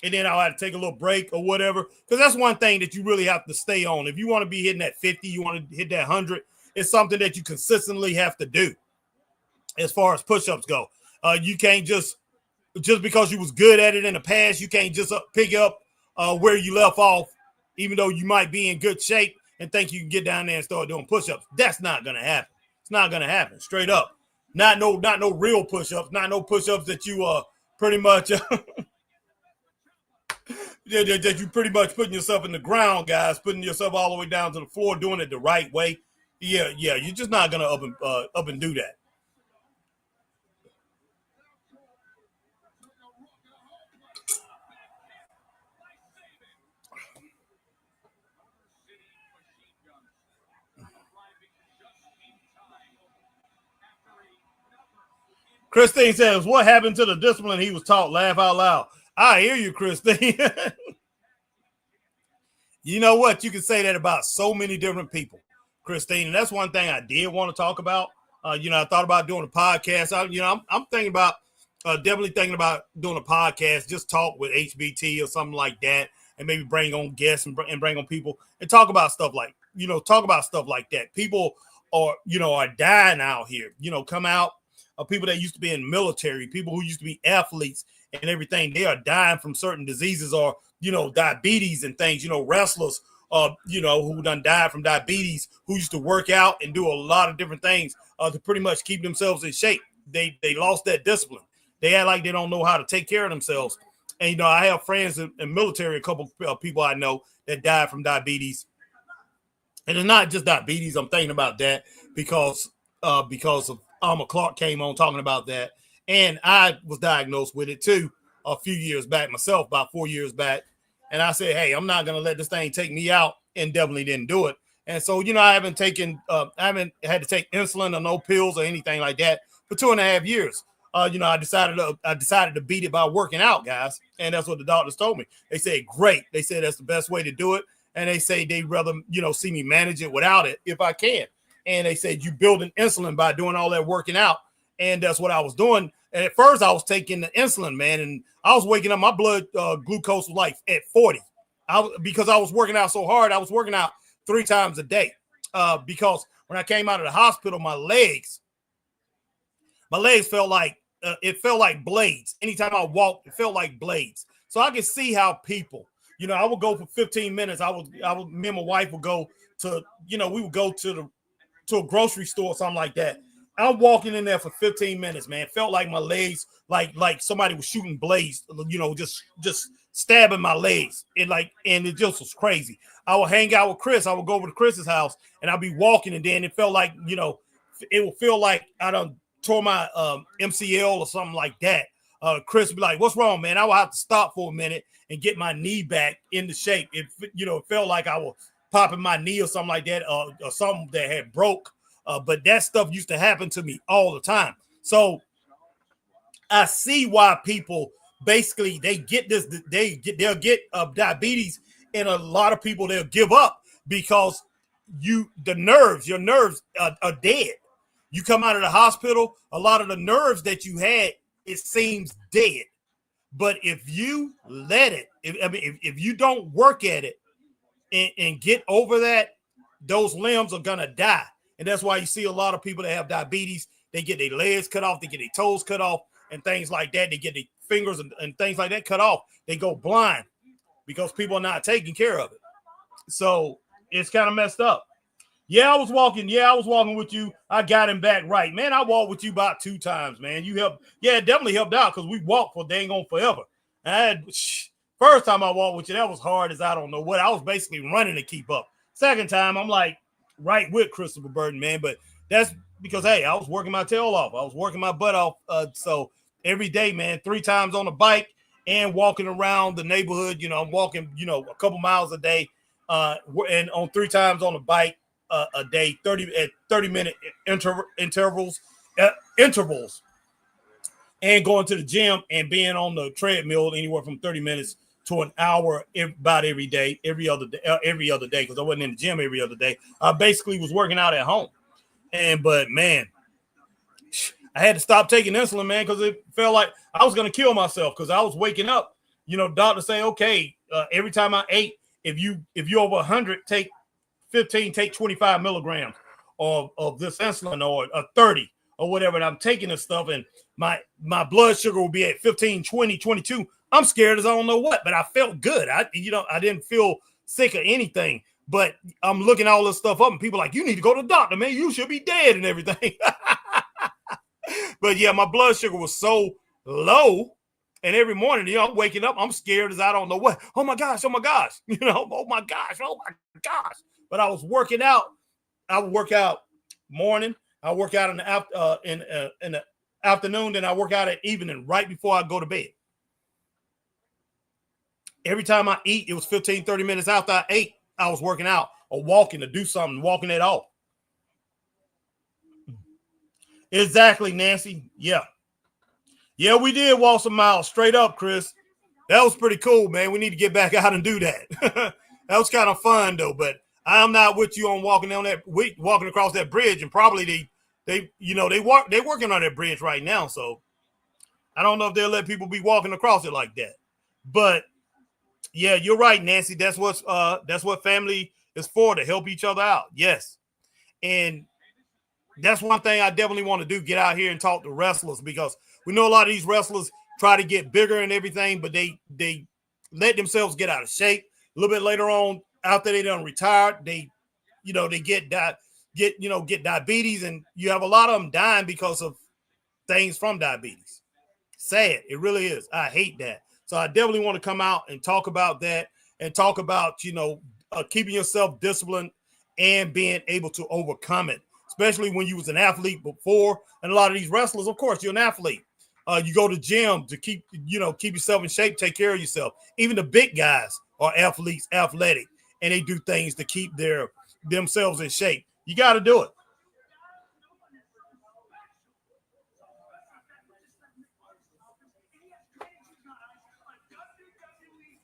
And then I'll have to take a little break or whatever. Because that's one thing that you really have to stay on. If you want to be hitting that 50, you want to hit that 100, it's something that you consistently have to do as far as push-ups go. You can't just because you was good at it in the past, you can't just pick up where you left off, even though you might be in good shape and think you can get down there and start doing push-ups. That's not going to happen. It's not going to happen. Straight up. Not no real push-ups, not no push-ups that you pretty much that you pretty much putting yourself in the ground, guys, putting yourself all the way down to the floor, doing it the right way. Yeah, you're just not gonna up and do that. Christine says, "What happened to the discipline he was taught?" Laugh out loud. I hear you, Christine. You know what? You can say that about so many different people, Christine. And that's one thing I did want to talk about. I thought about doing a podcast. I'm thinking about definitely thinking about doing a podcast, just talk with HBT or something like that, and maybe bring on guests and bring on people and talk about stuff like that. People are dying out here. Come out. People that used to be in the military, people who used to be athletes and everything, they are dying from certain diseases or diabetes and things. Wrestlers, who done died from diabetes, who used to work out and do a lot of different things to pretty much keep themselves in shape. They lost that discipline. They act like they don't know how to take care of themselves. And I have friends in military, a couple of people I know that died from diabetes, and it's not just diabetes. I'm thinking about that because of Alma Clark came on talking about that, and I was diagnosed with it too a few years back myself, about 4 years back. And I said, hey, I'm not going to let this thing take me out, and definitely didn't do it. And so, I haven't had to take insulin or no pills or anything like that for 2.5 years. I decided to beat it by working out, guys. And that's what the doctors told me. They said, great. They said that's the best way to do it. And they say they'd rather, see me manage it without it if I can. And they said you build an insulin by doing all that working out. And that's what I was doing. And at first I was taking the insulin, man. And I was waking up, my blood glucose was like at 40. Because I was working out so hard. I was working out 3 times a day. Because when I came out of the hospital, my legs felt like blades. Anytime I walked, it felt like blades. So I could see how people, I would go for 15 minutes. Me and my wife would go to, we would go to a grocery store or something like that. I'm walking in there for 15 minutes, man. It felt like my legs, like somebody was shooting blades, just stabbing my legs. And it just was crazy. I would hang out with Chris. I would go over to Chris's house and I'd be walking, and then it felt like, it would feel like I done tore my MCL or something like that. Chris would be like, "What's wrong, man?" I would have to stop for a minute and get my knee back into shape. It felt like I was popping my knee or something like that, or something that had broke. But that stuff used to happen to me all the time. So I see why people basically they'll get diabetes, and a lot of people they'll give up because your nerves are dead. You come out of the hospital, a lot of the nerves that you had, it seems dead. But if you let it, if you don't work at it and get over that, those limbs are gonna die. And that's why you see a lot of people that have diabetes, they get their legs cut off, they get their toes cut off, and things like that. They get their fingers and things like that cut off. They go blind because people are not taking care of it. So it's kind of messed up. Yeah, I was walking. Yeah, I was walking with you. I got him back right. Man, I walked with you about 2 times, man. You helped. Yeah, it definitely helped out because we walked for dang on forever. First time I walked with you, that was hard as I don't know what. I was basically running to keep up. Second time, I'm like right with Christopher Burton, man. But that's because, hey, I was working my tail off. I was working my butt off. So every day, man, 3 times on the bike and walking around the neighborhood. You know, I'm walking, a couple miles a day and on 3 times on the bike. A day, 30-minute intervals, and going to the gym and being on the treadmill anywhere from 30 minutes to an hour about every day, every other day, because I wasn't in the gym every other day. I basically was working out at home. But man, I had to stop taking insulin, man, because it felt like I was going to kill myself because I was waking up. Doctor say, okay, every time I ate, if you over 100, take 15, take 25 milligrams of this insulin or 30 or whatever. And I'm taking this stuff and my blood sugar will be at 15, 20, 22. I'm scared as I don't know what, but I felt good. I didn't feel sick or anything, but I'm looking all this stuff up and people are like, you need to go to the doctor, man. You should be dead and everything. But yeah, my blood sugar was so low. And every morning, I'm waking up, I'm scared as I don't know what. Oh my gosh. Oh my gosh. Oh my gosh. But I was working out. I would work out morning. I work out in the afternoon. Then I work out at evening right before I go to bed. Every time I eat, it was 15, 30 minutes after I ate, I was working out or walking to do something, walking it off. Exactly, Nancy. Yeah. Yeah, we did walk some miles straight up, Chris. That was pretty cool, man. We need to get back out and do that. That was kind of fun, though. But I'm not with you on walking across that bridge, and probably they're working on that bridge right now. So I don't know if they'll let people be walking across it like that. But yeah, you're right, Nancy. That's what family is for, to help each other out. Yes, and that's one thing I definitely want to do: get out here and talk to wrestlers, because we know a lot of these wrestlers try to get bigger and everything, but they let themselves get out of shape. A little bit later on, after they done retired, they get diabetes, and you have a lot of them dying because of things from diabetes. Sad, it really is. I hate that. So I definitely want to come out and talk about that, and talk about keeping yourself disciplined and being able to overcome it, especially when you was an athlete before. And a lot of these wrestlers, of course, you're an athlete. You go to gym to keep yourself in shape, take care of yourself. Even the big guys are athletes, athletic, and they do things to keep themselves in shape. You got to do it.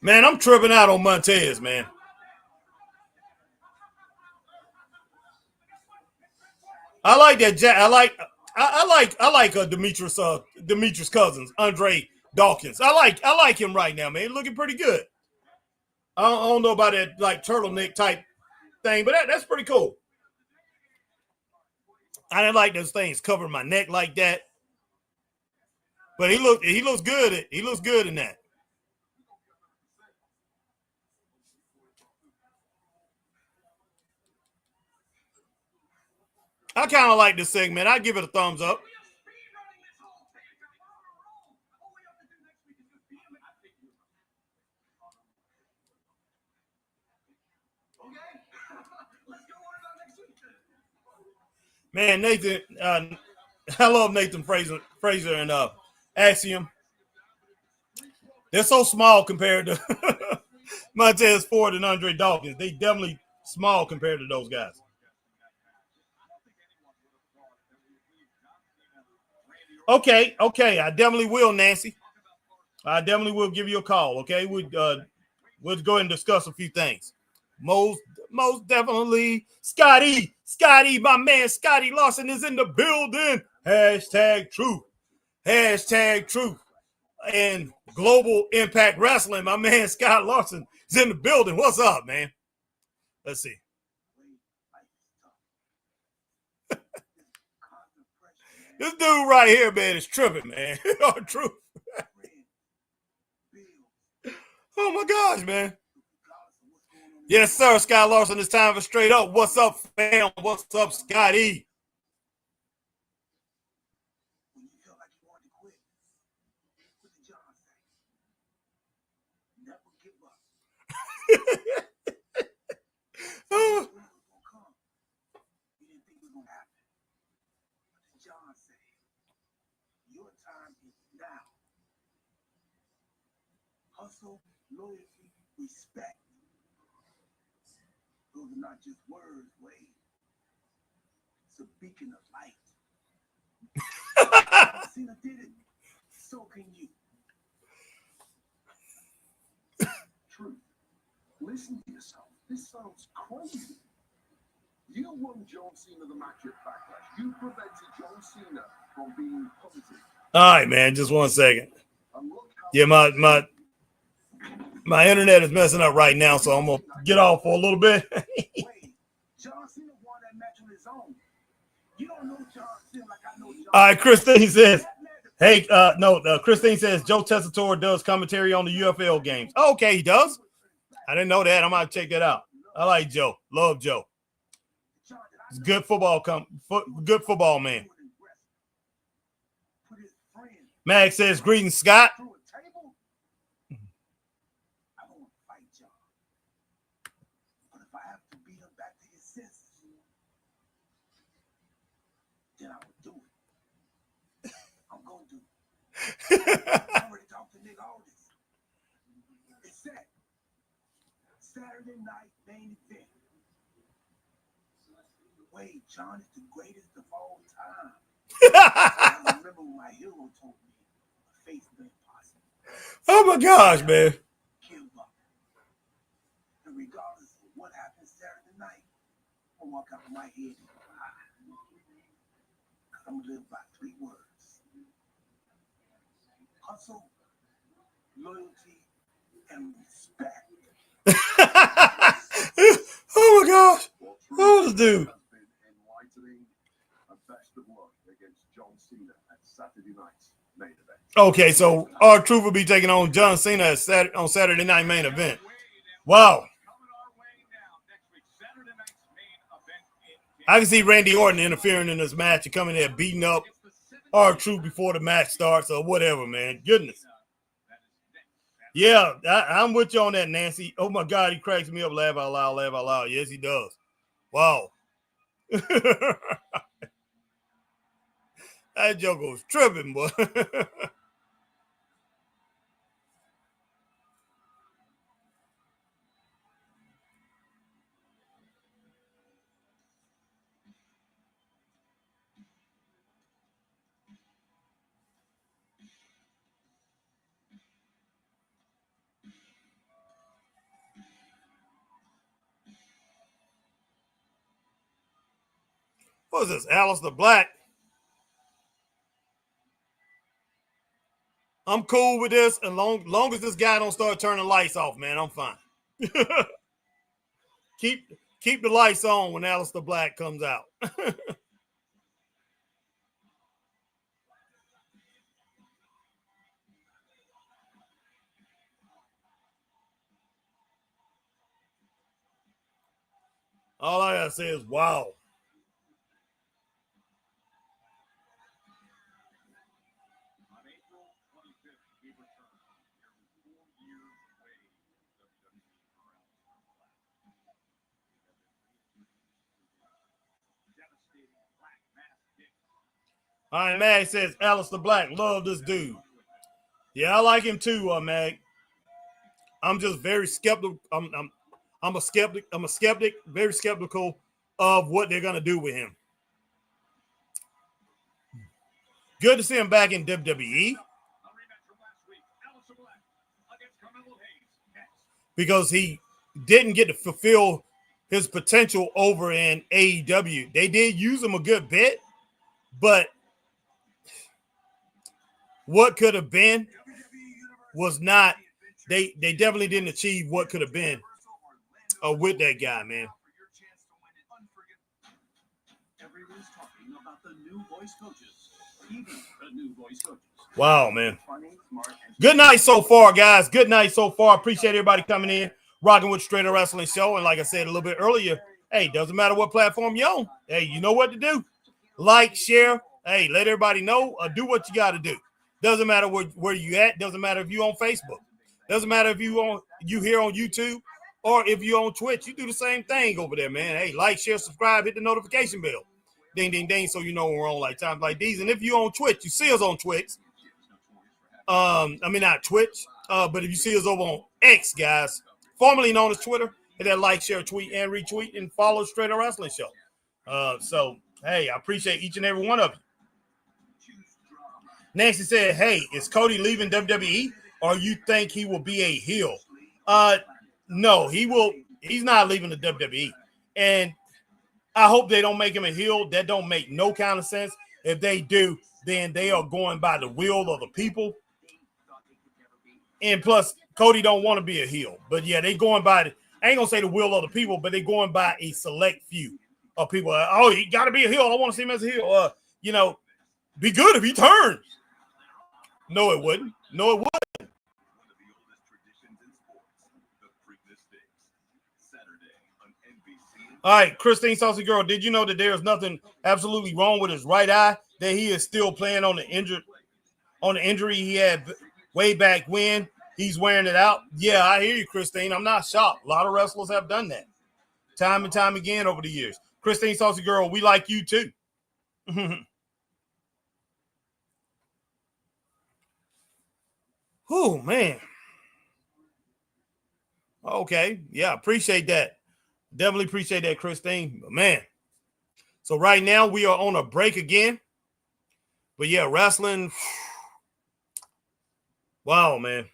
Man, I'm tripping out on Montez, man. I like that. I like Demetrius Cousins, Andre Dawkins. I like him right now, man. Looking pretty good. I don't know about that like turtleneck type thing, but that's pretty cool. I didn't like those things covering my neck like that. But he looks good. He looks good in that. I kind of like this segment. I give it a thumbs up. Man, Nathan, I love Nathan Fraser and Axiom. They're so small compared to Montez Ford and Andre Dawkins. They definitely small compared to those guys. Okay. I definitely will, Nancy. I definitely will give you a call. Okay, we'll go ahead and discuss a few things. Most definitely. Scotty, my man Scotty Lawson is in the building. Hashtag truth. Hashtag truth. And Global Impact Wrestling, my man Scott Lawson is in the building. What's up, man? Let's see. This dude right here, man, is tripping, man. Truth. Oh my gosh, man. Yes, sir, Scott Lawson. It's time for Straight Up. What's up, fam? What's up, Scotty? Oh. Hustle, loyalty, respect. Those are not just words, Wade. It's a beacon of light. Cena did it. So can you. Truth. Listen to yourself. This sounds crazy. You won John Cena the match at Backlash. You prevented John Cena from being positive. All right, man. Just 1 second. Yeah, my internet is messing up right now, so I'm gonna get off for a little bit. John Cena won that match on his own. You don't know John Cena like I know John. All right, Christine says, hey, Christine says Joe Tessitore does commentary on the UFL games. Oh, okay, he does. I didn't know that. I might check that out. I like Joe. Love Joe. He's a good good football man. Mag says, greetings, Scott. I already talked to Nick Aldis. It's set. Saturday night main event. Wade, John is the greatest of all time. I remember when my hero told me a faith is impossible. Oh my gosh, man. Give up. And regardless of what happens Saturday night, I'll walk out of my head and cry. Because I'm going to live by 3 words. Hustle, loyalty, and respect. Oh my gosh. Oh, this dude. Okay, so R-Truth will be taking on John Cena on Saturday night main event. Wow. I can see Randy Orton interfering in this match and coming there beating up R-Truth before the match starts or whatever, man. Goodness. Yeah, I'm with you on that, Nancy. Oh my God, he cracks me up. Laugh out loud, laugh out loud. Yes, he does. Wow. That joke was tripping, boy. What is this, Aleister Black? I'm cool with this, and long as this guy don't start turning lights off, man, I'm fine. keep the lights on when Aleister Black comes out. All I gotta say is wow. All right, Mag says Aleister Black, love this dude. Yeah, I like him too, Mag. I'm just very skeptical. I'm a skeptic. I'm a skeptic, very skeptical of what they're gonna do with him. Good to see him back in WWE. Because he didn't get to fulfill his potential over in AEW. They did use him a good bit, but what could have been was not. They definitely didn't achieve what could have been with that guy, man. Wow, man. Good night so far, guys. Good night so far. Appreciate everybody coming in, rocking with Straight Up Wrestling Show. And like I said a little bit earlier, hey, doesn't matter what platform you're on. Hey, you know what to do. Like, share. Hey, let everybody know. Do what you got to do. Doesn't matter where you at. Doesn't matter if you on Facebook. Doesn't matter if you here on YouTube or if you on Twitch. You do the same thing over there, man. Hey, like, share, subscribe, hit the notification bell. Ding, ding, ding, so you know when we're on like times like these. And if you on Twitch, you see us on Twitch. I mean, not Twitch, but if you see us over on X, guys, formerly known as Twitter, hit that like, share, tweet, and retweet, and follow Straight Up Wrestling Show. So, hey, I appreciate each and every one of you. Nancy said, hey, is Cody leaving WWE, or you think he will be a heel? No, he will. He's not leaving the WWE. And I hope they don't make him a heel. That don't make no kind of sense. If they do, then they are going by the will of the people. And plus, Cody don't want to be a heel. But yeah, they going by, I ain't going to say the will of the people, but they going by a select few of people. Oh, he got to be a heel. I want to see him as a heel. Be good if he turns. No, it wouldn't. No, it wouldn't. All right, Christine Saucy Girl, did you know that there's nothing absolutely wrong with his right eye? That he is still playing on the injury he had way back when. He's wearing it out. Yeah, I hear you, Christine. I'm not shocked. A lot of wrestlers have done that time and time again over the years. Christine Saucy Girl, we like you too. Oh, man. Okay. Yeah, appreciate that. Definitely appreciate that, Christine. But man. So right now we are on a break again. But yeah, wrestling. Wow, man.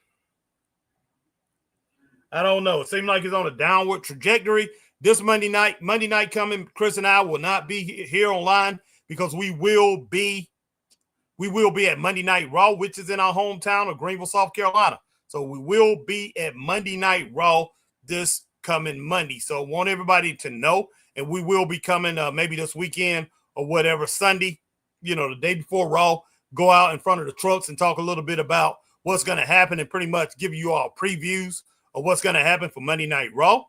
I don't know. It seems like it's on a downward trajectory. This Monday night coming, Chris and I will not be here online because we will be at Monday Night Raw, which is in our hometown of Greenville, South Carolina. So we will be at Monday Night Raw this coming Monday. So I want everybody to know, and we will be coming maybe this weekend or whatever, Sunday, the day before Raw, go out in front of the trucks and talk a little bit about what's going to happen and pretty much give you all previews of what's going to happen for Monday Night Raw.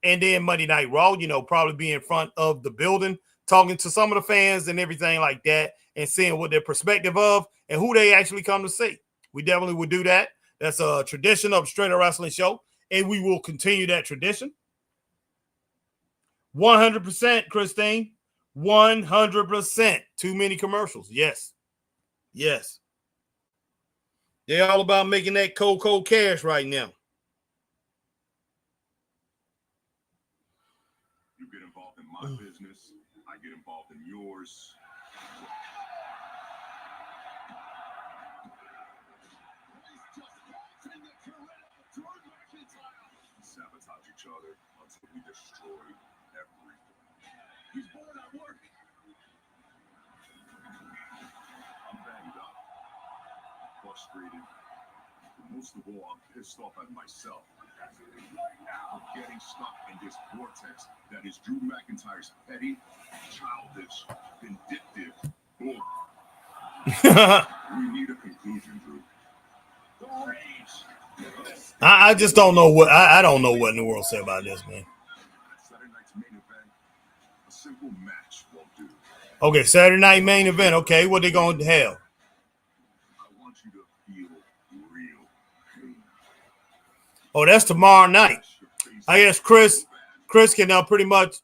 And then Monday Night Raw, probably be in front of the building, talking to some of the fans and everything like that, and seeing what their perspective of and who they actually come to see. We definitely would do that. That's a tradition of Straight Up Wrestling Show, and we will continue that tradition. 100%, Christine. 100%. Too many commercials. Yes. Yes. They're all about making that cold cash right now. You get involved in my business, I get involved in yours. Sabotage each other until we destroy everything. He's bored at work. I'm banged up, frustrated, but most of all, I'm pissed off at myself. I'm getting stuck in this vortex that is Drew McIntyre's petty, childish, vindictive bull. We need a conclusion, Drew. The rage. I just don't know what I don't know what in the world to say about this, man. Saturday night's main event, a simple match won't do. Okay, Saturday night main event. Okay, what they going to have? I want you to feel real pain. Oh, that's tomorrow night. I guess Chris can pretty much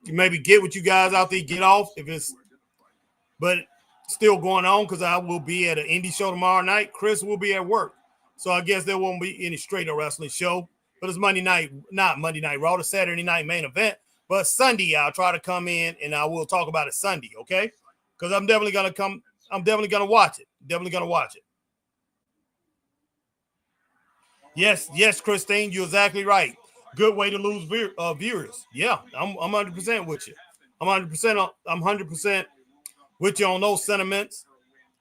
maybe get with you guys out there, get off if it's, but still going on because I will be at an indie show tomorrow night. Chris will be at work. So I guess there won't be any Straight Up Wrestling Show. But it's Monday night, not Monday Night Raw, the Saturday night main event. But Sunday, I'll try to come in and I will talk about it Sunday, okay? Because I'm definitely going to come. I'm definitely going to watch it. Definitely going to watch it. Yes, Christine, you're exactly right. Good way to lose viewers. Yeah, I'm 100% with you. I'm 100% with you on those sentiments.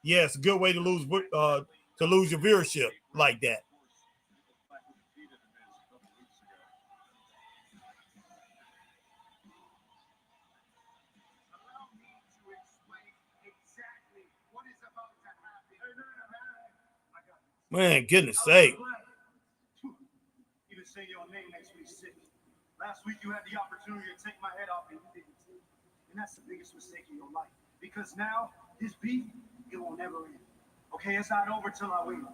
Yes, good way to lose your viewership like that. Man, goodness sake. Even say your name makes me sick. Last week you had the opportunity to take my head off and you didn't. And that's the biggest mistake in your life. Because now, this beef, it will never end. Okay, it's not over till I win.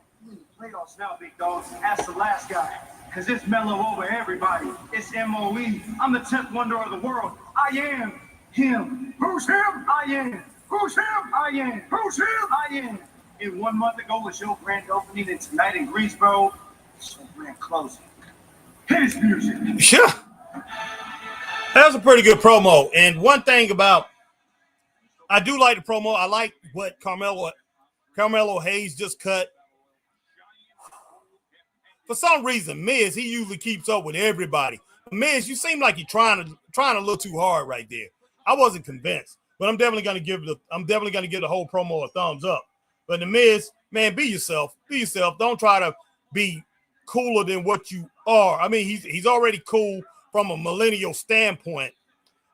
Playoffs now, big dog. Ask the last guy. Because it's mellow over everybody. It's M.O.E. I'm the 10th wonder of the world. I am him. Who's him? I am. Who's him? I am. Who's him? I am. And 1 month ago was your grand opening, and tonight in Greensboro, it's your grand closing. Hit his music. Yeah. That's a pretty good promo. And one thing about, I do like the promo. I like what Carmelo Hayes just cut. For some reason, Miz, he usually keeps up with everybody. Miz, you seem like you're trying a little too hard right there. I wasn't convinced, but I'm definitely gonna give the whole promo a thumbs up. But the Miz, man, be yourself. Be yourself. Don't try to be cooler than what you are. I mean, he's already cool from a millennial standpoint,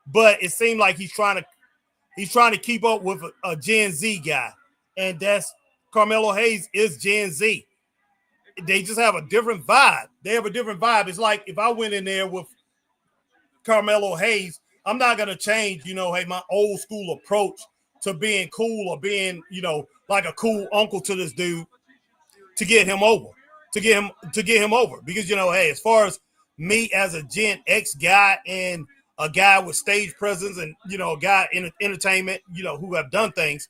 but it seemed like he's trying to keep up with a Gen Z guy, and that's Carmelo Hayes is Gen Z. They just have a different vibe. They have a different vibe. It's like if I went in there with Carmelo Hayes, I'm not gonna change, my old school approach to being cool or being, like a cool uncle to this dude to get him over. To get him over. Because, hey, as far as me as a Gen X guy and a guy with stage presence and, a guy in entertainment, who have done things,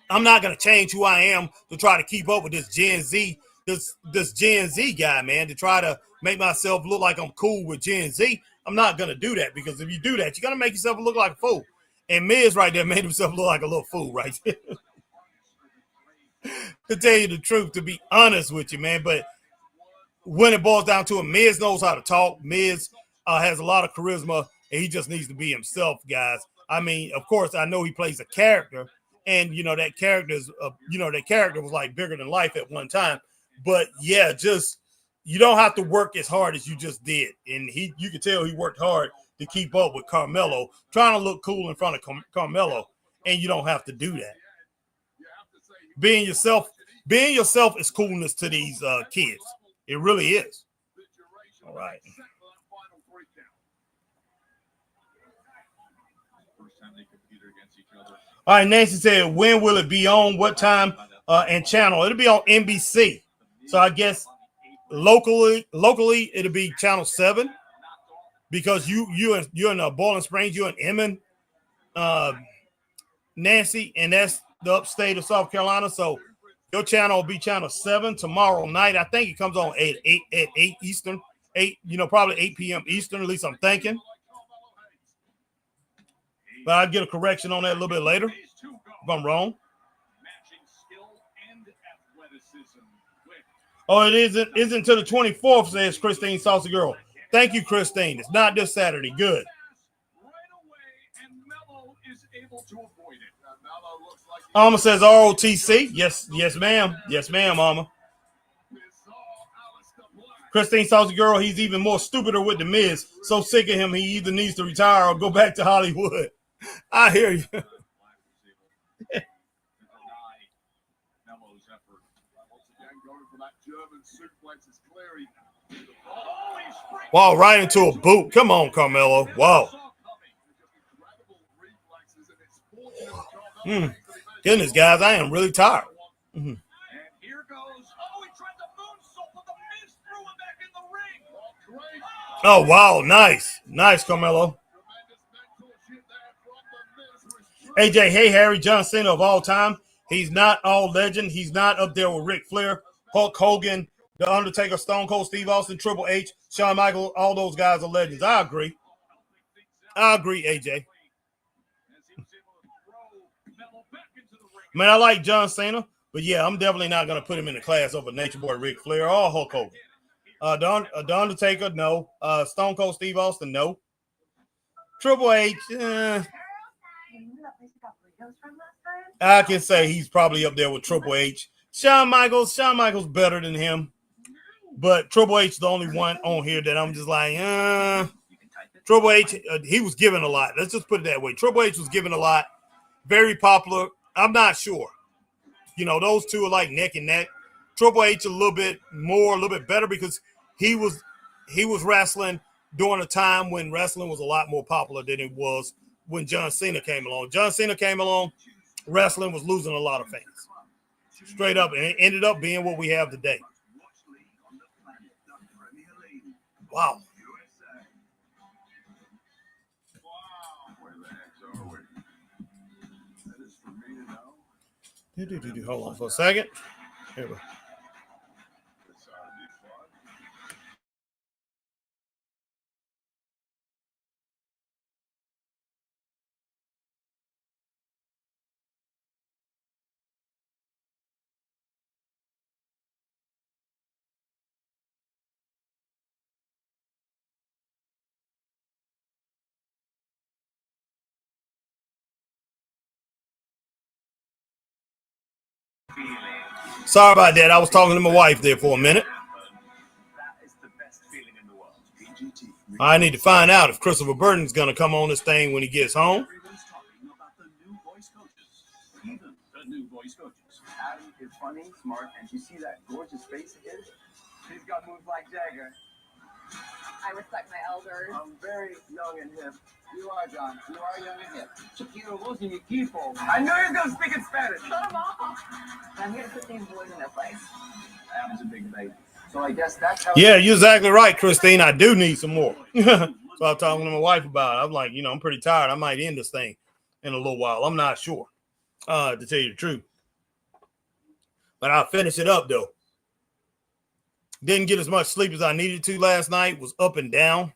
I'm not going to change who I am to try to keep up with this Gen Z, this Gen Z guy, man, to try to make myself look like I'm cool with Gen Z. I'm not going to do that, because if you do that, you're going to make yourself look like a fool. And Miz right there made himself look like a little fool right there. To tell you the truth, to be honest with you, man. But when it boils down to it, Miz knows how to talk. Miz has a lot of charisma, and he just needs to be himself, guys. I mean, of course, I know he plays a character, and that character was like bigger than life at one time. But yeah, just you don't have to work as hard as you just did, and you can tell he worked hard to keep up with Carmelo, trying to look cool in front of Carmelo, and you don't have to do that. Being yourself is coolness to these kids. It really is. All right. All right, Nancy said, when will it be on? What time and channel? It'll be on NBC. So I guess locally it'll be channel 7, because you're in Bowling Springs, you're in Emmons, Nancy, and that's the upstate of South Carolina. So your channel will be channel 7 tomorrow night. I think it comes on at 8 Eastern, probably 8 p.m. Eastern, at least I'm thinking. But I'll get a correction on that a little bit later if I'm wrong. Oh, it isn't until the 24th, says Christine Salsa Girl. Thank you, Christine. It's not this Saturday. Good. Alma says ROTC. Yes, ma'am. Yes, ma'am, Alma. Christine Salsa Girl, he's even more stupider with the Miz. So sick of him, he either needs to retire or go back to Hollywood. I hear you. Wow, right into a boot. Come on, Carmelo. Wow. Goodness, guys, I am really tired. Mm-hmm. Oh, wow. Nice, Carmelo. AJ, hey, Harry, John Cena of all time. He's not all legend. He's not up there with Ric Flair, Hulk Hogan, The Undertaker, Stone Cold Steve Austin, Triple H, Shawn Michaels. All those guys are legends. I agree, AJ. Man, I like John Cena, but yeah, I'm definitely not going to put him in the class over Nature Boy Ric Flair or Hulk Hogan. The Undertaker, no. Stone Cold Steve Austin, no. Triple H, I can say he's probably up there with Triple H. Shawn Michaels better than him. But Triple H is the only one on here that I'm just like, Triple H, he was given a lot. Let's just put it that way. Triple H was given a lot. Very popular. I'm not sure. Those two are like neck and neck. Triple H a little bit better because he was wrestling during a time when wrestling was a lot more popular than it was when John Cena came along. John Cena came along, wrestling was losing a lot of fans. Straight up, and it ended up being what we have today. Wow. Hold on for a second. Here we go. Sorry about that. I was talking to my wife there for a minute. I need to find out if Christopher Burton's going to come on this thing when he gets home. Adam is funny, smart, and you see that gorgeous face of his? He's got moves like Jagger. I respect my elders. I'm very young and hip. You are, John. You are young and hip. Chiquito was in your equipo. I knew he was going to speak in Spanish. Shut them off. I'm here to put these boys in their place. Adam's a big baby. So I guess that's how... Yeah, you're exactly right, Christine. I do need some more. So I'm talking to my wife about it. I'm like, I'm pretty tired. I might end this thing in a little while. I'm not sure, to tell you the truth. But I'll finish it up, though. Didn't get as much sleep as I needed to last night. Was up and down.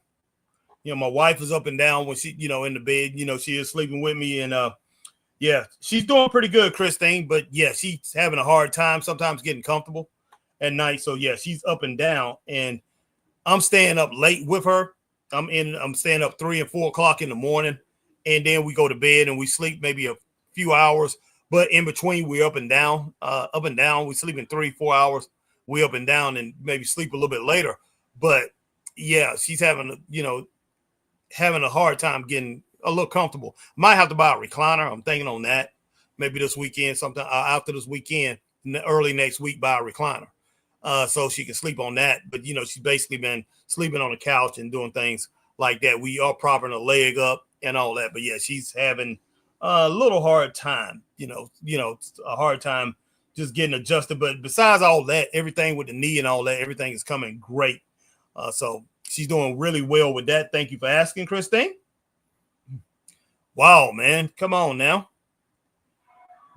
My wife was up and down when she, in the bed. She is sleeping with me. And, yeah, she's doing pretty good, Christine. But, yeah, she's having a hard time sometimes getting comfortable at night. So, yeah, she's up and down. And I'm staying up late with her. I'm staying up 3 and 4 o'clock in the morning. And then we go to bed and we sleep maybe a few hours. But in between, we're up and down. We sleep in 3-4 hours. We up and down and maybe sleep a little bit later. But yeah, she's having a hard time getting a little comfortable. Might have to buy a recliner. I'm thinking on that. Maybe this weekend, sometime after this weekend, early next week, buy a recliner. So she can sleep on that. But she's basically been sleeping on the couch and doing things like that. We are propping her leg up and all that. But yeah, she's having a little hard time, a hard time just getting adjusted. But besides all that, everything with the knee and all that, everything is coming great. So she's doing really well with that. Thank you for asking, Christine. Wow, man. Come on now.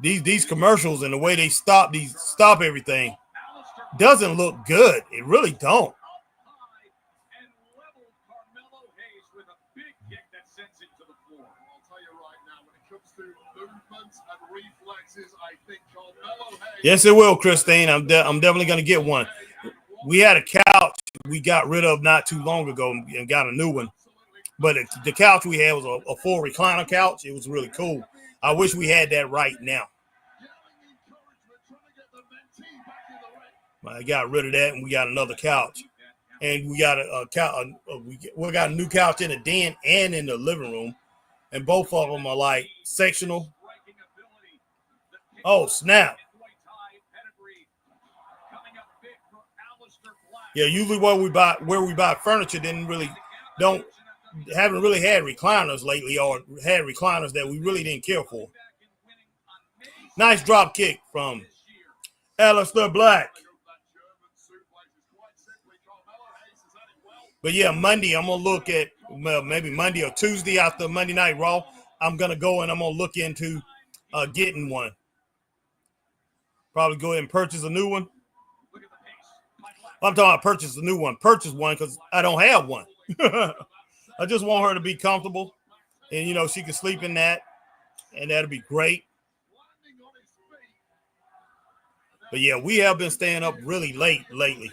These commercials and the way they stop everything doesn't look good. It really don't. Yes, it will, Christine. I'm definitely going to get one. We had a couch we got rid of not too long ago and got a new one. But the couch we had was a full recliner couch. It was really cool. I wish we had that right now. I got rid of that and we got another couch. And we got we got a new couch in the den and in the living room. And both of them are like sectional. Oh, snap. Yeah, usually where we buy furniture haven't really had recliners lately, or had recliners that we really didn't care for. Nice drop kick from Aleister Black. But yeah, Monday I'm gonna look at maybe Monday or Tuesday after Monday Night Raw. I'm gonna go and I'm gonna look into getting one. Probably go ahead and purchase a new one. I'm talking about purchase a new one. Purchase one because I don't have one. I just want her to be comfortable. And, she can sleep in that. And that'll be great. But, yeah, we have been staying up really late lately.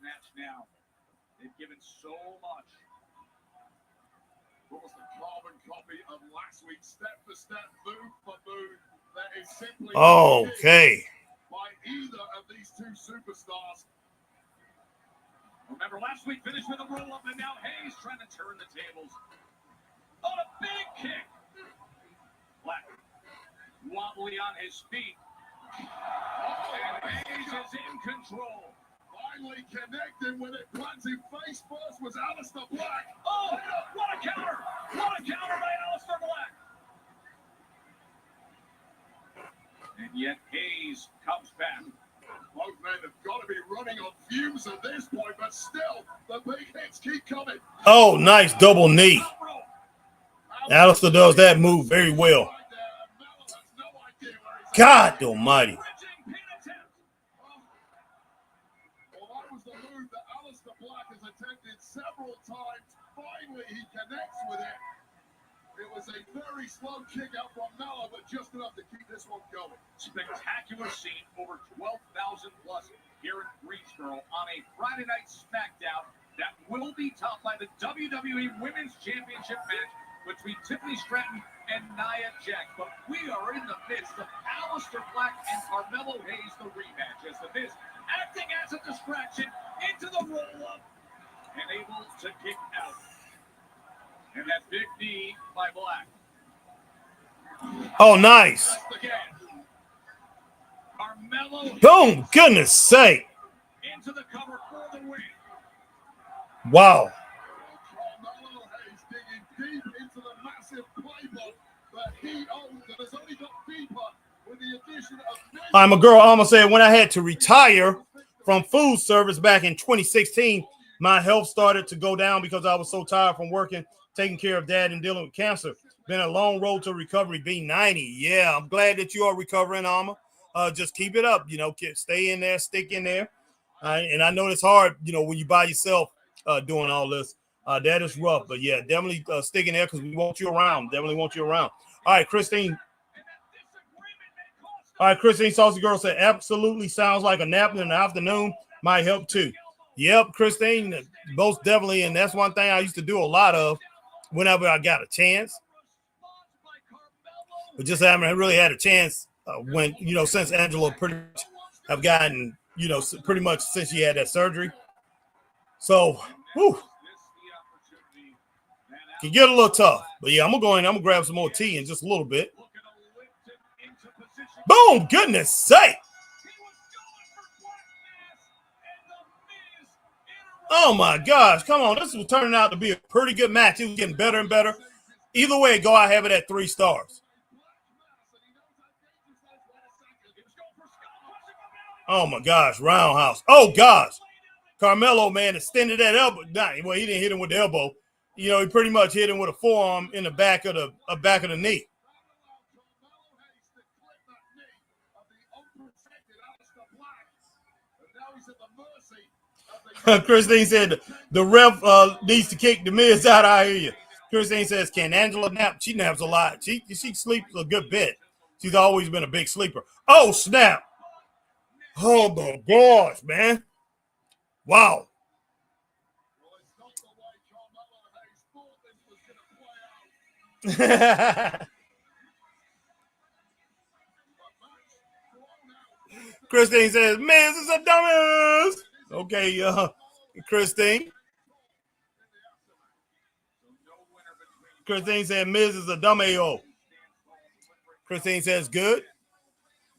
match now. They've given so much. Almost a carbon copy of last week's step-for-step, move-for-move. That is simply okay. By either of these two superstars. Remember, last week finished with a roll-up, and now Hayes trying to turn the tables. On a big kick. Black wobbly on his feet. And Hayes is in control. Finally connecting with it. Planting face first was Aleister Black. Oh, what a counter! What a counter by Aleister Black! And yet Hayes comes back. Both men have got to be running on fumes at this point, but still, the big hits keep coming. Oh, nice double knee. Aleister does that move very well. God almighty. Well, that was the move that Aleister Black has attempted several times. Finally, he connects with it. It was a very slow kick out from Mello, but just enough to keep this one going. Spectacular scene, over 12,000 plus here in Greensboro on a Friday night Smackdown that will be topped by the WWE Women's Championship match between Tiffany Stratton and Nia Jax. But we are in the midst of Aleister Black and Carmelo Hayes, the rematch, as the Miz acting as a distraction into the roll-up and able to kick out. And that big knee by Black. Oh, nice. Carmelo. Oh, goodness sake. Into the cover for the win. Wow. Carmelo Hayes digging deep into the massive playbook that he owns and has only got deeper with the addition of. I'm a girl. Almost said when I had to retire from food service back in 2016, my health started to go down because I was so tired from working, taking care of dad and dealing with cancer. Been a long road to recovery, being 90. Yeah, I'm glad that you are recovering, Alma. Just keep it up, stay in there, stick in there. And I know it's hard, when you by yourself doing all this. That is rough, but yeah, definitely stick in there because we want you around. Definitely want you around. All right, Christine. All right, Christine Saucy Girl said, absolutely sounds like a nap in the afternoon might help too. Yep, Christine, most definitely. And that's one thing I used to do a lot of whenever I got a chance. But just haven't really had a chance when, since Angela pretty much have gotten, pretty much since she had that surgery. So, whew, can get a little tough. But yeah, I'm going to go in. I'm going to grab some more tea in just a little bit. Boom, goodness sake. Oh, my gosh. Come on. This was turning out to be a pretty good match. It was getting better and better. Either way, go I have it at 3 stars. Oh, my gosh. Roundhouse. Oh, gosh. Carmelo, man, extended that elbow. Well, he didn't hit him with the elbow. He pretty much hit him with a forearm in the back of the knee. Christine said the ref needs to kick the Miz out. I hear you. Christine says, can Angela nap? She naps a lot. She sleeps a good bit. She's always been a big sleeper. Oh, snap. Oh, my gosh, man. Wow. Christine says, Miz is a dumbass. Okay, Christine. Christine said, Miz is a dumbass. Christine says, good.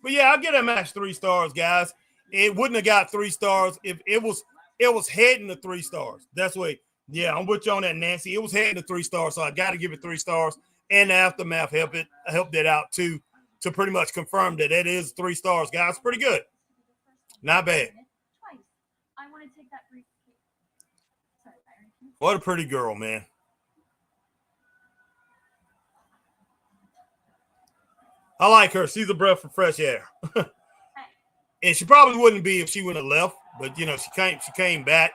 But yeah, I'll give that match 3 stars, guys. It wouldn't have got 3 stars if it was heading to 3 stars. That's what. Yeah, I'm with you on that, Nancy. It was heading to 3 stars, so I got to give it 3 stars. And the aftermath helped it out too, to pretty much confirm that it is 3 stars, guys. Pretty good. Not bad. I want to take that brief. Sorry, what a pretty girl, man. I like her. She's a breath of fresh air. And she probably wouldn't be if she wouldn't have left. But, she came back.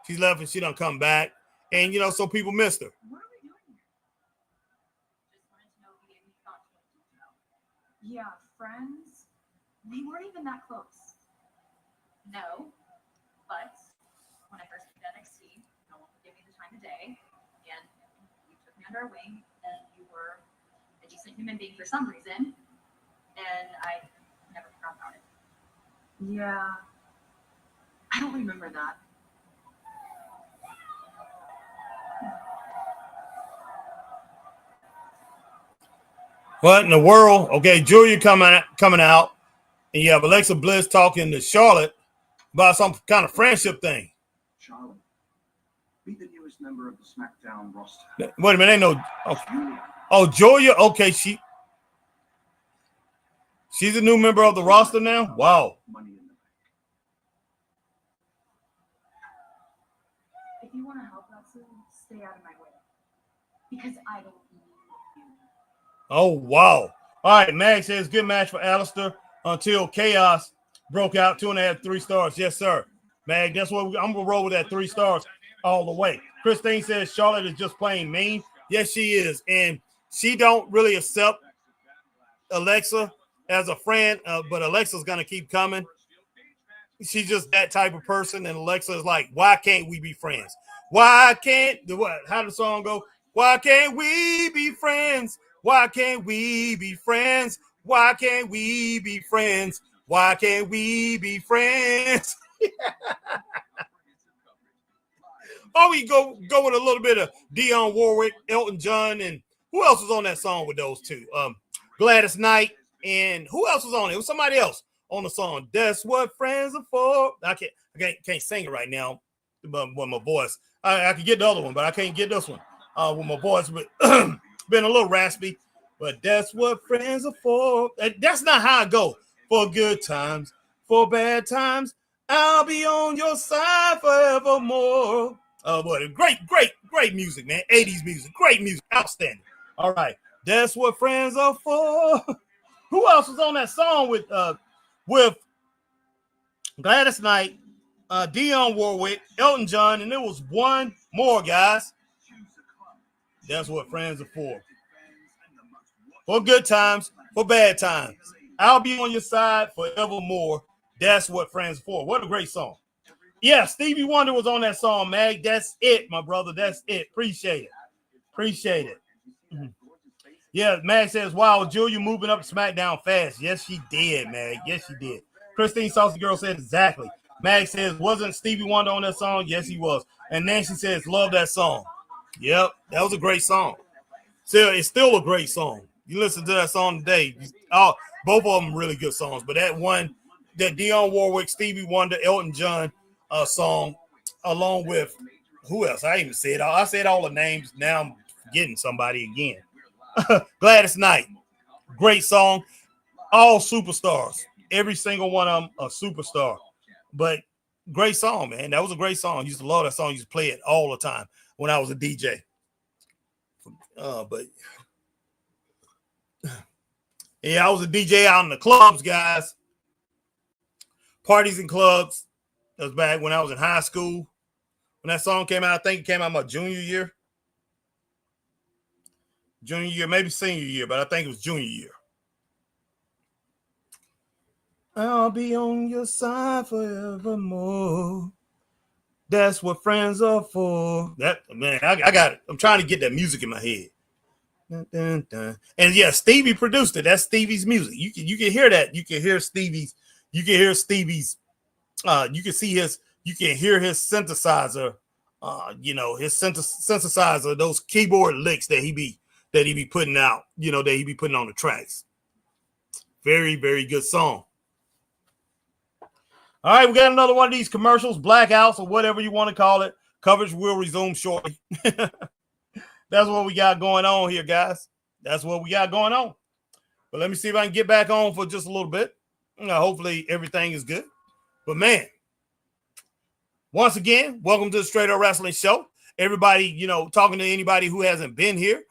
She left and she done come back. And, so people missed her. What are we doing here? Just wanted to know if you gave me thoughts about detail. Yeah, friends. We weren't even that close. No, but the day, and you took me under our wing, and you were a decent human being for some reason, and I never forgot about it. Yeah. I don't remember that. What in the world? Okay, Julia coming out, and you have Alexa Bliss talking to Charlotte about some kind of friendship thing. Charlotte, be the newest member of the Smackdown roster. Wait a minute, ain't no. Oh, Julia. Okay, she's a new member of the roster now. Wow. Money in the bank. If you want to help us, stay out of my way. Because I don't need you. Oh, wow. All right, Mag says good match for Alistair until chaos broke out. 2.5, 3 stars. Yes, sir. Mag, that's what I'm going to roll with that 3 stars all the way. Christine says Charlotte is just plain mean. Yes, she is. And she don't really accept Alexa as a friend, but Alexa's going to keep coming. She's just that type of person. And Alexa is like, why can't we be friends? Why can't the what? How did the song go? Why can't we be friends? Why can't we be friends? Why can't we be friends? Why can't we be friends? Oh, we go with a little bit of Dionne Warwick, Elton John, and who else was on that song with those two? Gladys Knight, and who else was on it? It was somebody else on the song. That's what friends are for. I can't sing it right now with my voice. I can get the other one, but I can't get this one with my voice. But been a little raspy. But that's what friends are for. That's not how I go. For good times, for bad times, I'll be on your side forevermore. What great music, man. 80s music, great music, outstanding. All right, that's what friends are for. Who else was on that song with Gladys Knight, Dionne Warwick, Elton John, and there was one more, guys. That's what friends are for. For good times, for bad times. I'll be on your side forevermore. That's what friends are for. What a great song. Yeah, Stevie Wonder was on that song, Mag. That's it, my brother. That's it. Appreciate it. Appreciate it. Mm-hmm. Yeah, Mag says, wow, Julia moving up SmackDown fast. Yes, she did, Mag. Yes, she did. Christine Saucy Girl said exactly. Mag says, wasn't Stevie Wonder on that song? Yes, he was. And Nancy says, love that song. Yep, that was a great song. So it's still a great song. You listen to that song today. Both of them really good songs, but that one, that Dionne Warwick, Stevie Wonder, Elton John song, along with who else? I even said I said all the names. Now I'm forgetting somebody again. Gladys Knight, great song. All superstars. Every single one of them a superstar. But great song, man. That was a great song. I used to love that song. I used to play it all the time when I was a DJ. But yeah, I was a DJ out in the clubs, guys. Parties and clubs. That was back when I was in high school. When that song came out, I think it came out my junior year. Junior year, maybe senior year, but I think it was junior year. I'll be on your side forevermore. That's what friends are for. That man, I got it. I'm trying to get that music in my head. Dun, dun, dun. And yeah, Stevie produced it. That's Stevie's music. You can hear that. You can hear Stevie's. You can hear Stevie's. You can see his. You can hear his synthesizer. His synthesizer. Those keyboard licks that he be putting out. That he be putting on the tracks. Very, very good song. All right, we got another one of these commercials, blackouts, or whatever you want to call it. Coverage will resume shortly. That's what we got going on here, guys. That's what we got going on. But let me see if I can get back on for just a little bit. Hopefully everything is good. But man, once again, welcome to the Straight Up Wrestling Show. Everybody, talking to anybody who hasn't been here.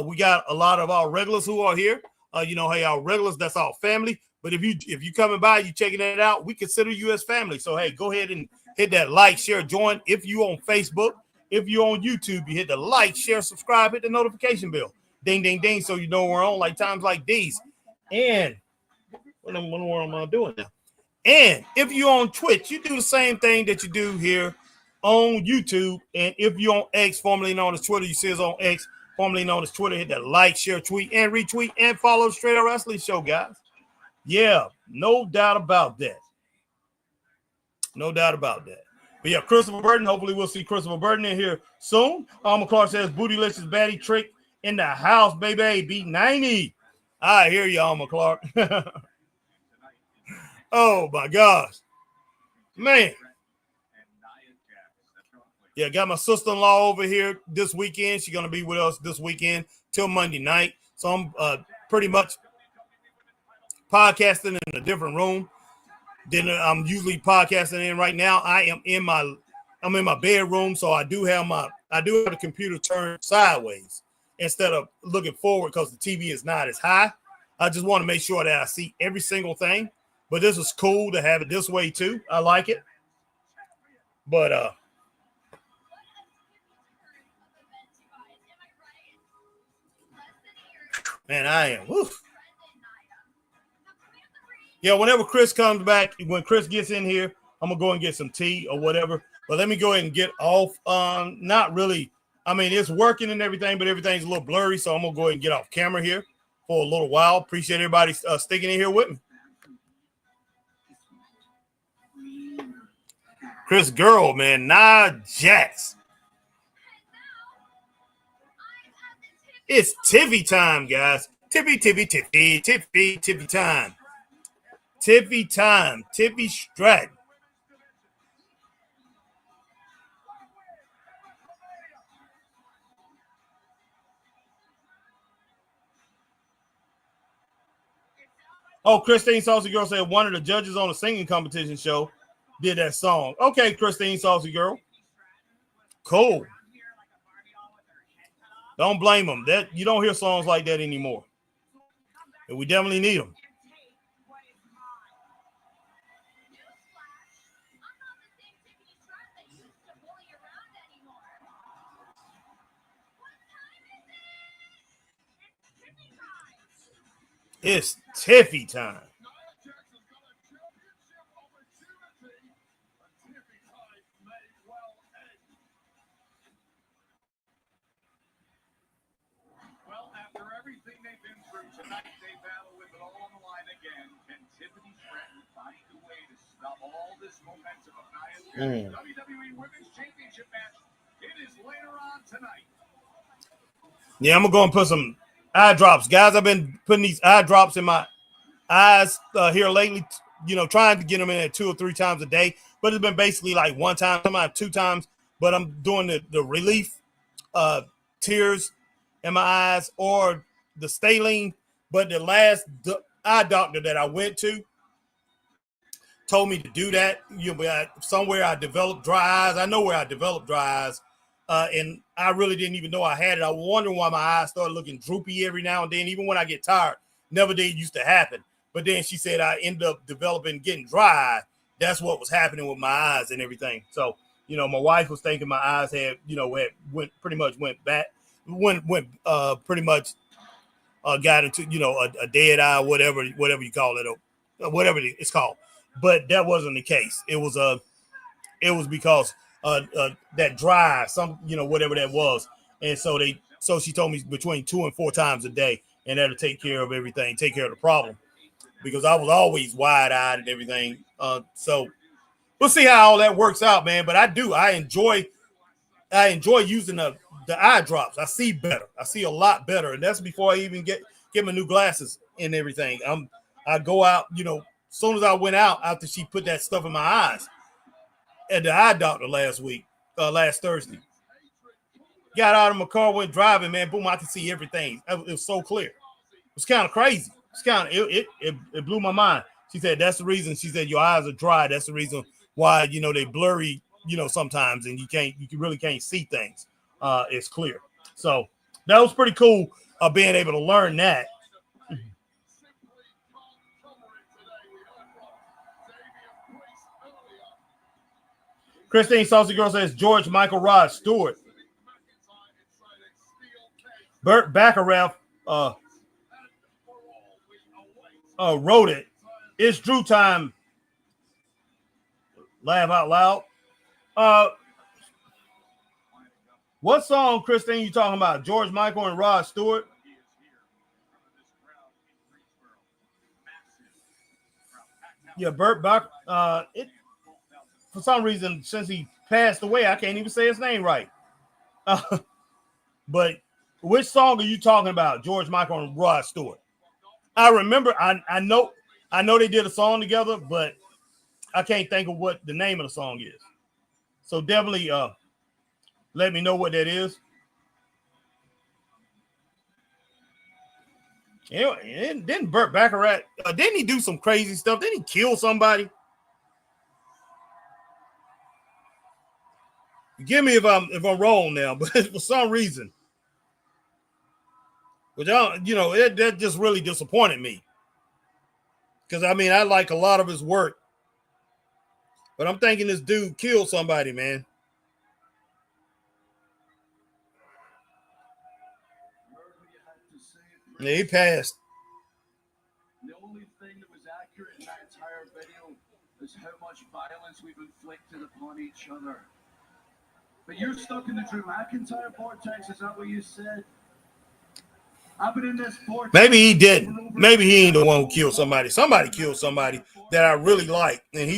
We got a lot of our regulars who are here. Hey, our regulars, that's our family. But if you coming by, you checking it out, we consider you as family. So hey, go ahead and hit that like, share, join. If you on Facebook, if you're on YouTube, you hit the like, share, subscribe, hit the notification bell. Ding, ding, ding, so you know we're on like times like these. And what am I doing now? And if you're on Twitch, you do the same thing that you do here on YouTube. And if you're on X, formerly known as Twitter, you see us on X, formerly known as Twitter, hit that like, share, tweet, and retweet, and follow the Straight Up Wrestling Show, guys. Yeah, no doubt about that. No doubt about that. But yeah, Christopher Burton. Hopefully we'll see Christopher Burton in here soon. Clark says Bootylicious Baddie Trick in the house, baby. B90. I hear you, Alma Clark. Oh my gosh. Man. Yeah, got my sister-in-law over here this weekend. She's gonna be with us this weekend till Monday night. So I'm pretty much podcasting in a different room than I'm usually podcasting in right now. I'm in my bedroom, so I do have the computer turned sideways instead of looking forward because the TV is not as high. I just want to make sure that I see every single thing. But this is cool to have it this way too. I like it. But man, I am. Whew. Yeah, whenever Chris comes back, when Chris gets in here, I'm gonna go and get some tea or whatever. But let me go ahead and get off. Not really. I mean, it's working and everything, but everything's a little blurry. So I'm gonna go ahead and get off camera here for a little while. Appreciate everybody sticking in here with me. Chris Girl, man, Nia Jax. It's Tiffy time, guys. Tiffy time. Tiffy time. Tiffy Stratton. Oh, Christine Saucy Girl said one of the judges on the singing competition show did that song. Okay, Christine Saucy Girl. Cool. Don't blame them. That you don't hear songs like that anymore. And we definitely need them. It's Tiffy time. Well, after everything they've been through tonight, they battle with it all on the line again. Can Tiffany Stratton find a way to stop all this momentum of Nia's WWE Women's Championship match? It is later on tonight. Yeah, I'm gonna go and put some eye drops, guys. I've been putting these eye drops in my eyes here lately, trying to get them in at 2 or 3 times a day, but it's been basically like 1 time, sometimes 2 times. But I'm doing the relief tears in my eyes or the Staline. But the last eye doctor that I went to told me to do that. Somewhere I developed dry eyes. I know where I developed dry eyes. And I really didn't even know I had it. I was wondering why my eyes started looking droopy every now and then, even when I get tired. Never did used to happen. But then she said I ended up getting dry. That's what was happening with my eyes and everything. So, my wife was thinking my eyes had pretty much got into, a dead eye, whatever you call it, or whatever it's called. But that wasn't the case. It was because that dry, whatever that was. And so she told me between 2 and 4 times a day, and that'll take care of everything, take care of the problem, because I was always wide-eyed and everything. So we'll see how all that works out, man. But I enjoy using the eye drops. I see better. I see a lot better. And that's before I even get my new glasses and everything. I go out, as soon as I went out after she put that stuff in my eyes at the eye doctor last Thursday. Got out of my car, went driving, man. Boom, I could see everything. It was so clear. It was kind of crazy. It blew my mind. She said, that's the reason. She said, your eyes are dry. That's the reason why, they blurry, sometimes, and you really can't see things. It's clear. So that was pretty cool being able to learn that. Christine Saucy Girl says George Michael Rod Stewart. Burt Bacharach wrote it. It's Drew time. Laugh out loud. What song, Christine, you talking about? George Michael and Rod Stewart? Yeah, Burt Bach. For some reason, since he passed away, I can't even say his name right. But which song are you talking about, George Michael and Rod Stewart? I remember. I know they did a song together, but I can't think of what the name of the song is. So definitely let me know what that is. Didn't Burt Bacharach, didn't he do some crazy stuff? Didn't he kill somebody? Forgive me if I'm wrong now, but for some reason, which that just really disappointed me. Because I mean, I like a lot of his work, but I'm thinking this dude killed somebody, man. Yeah, he passed. The only thing that was accurate in that entire video is how much violence we've inflicted upon each other. But you're stuck in the Drew McIntyre vortex, is that what you said? I've been in this vortex. Maybe he didn't. Maybe he ain't the one who killed somebody. Somebody killed somebody that I really like. And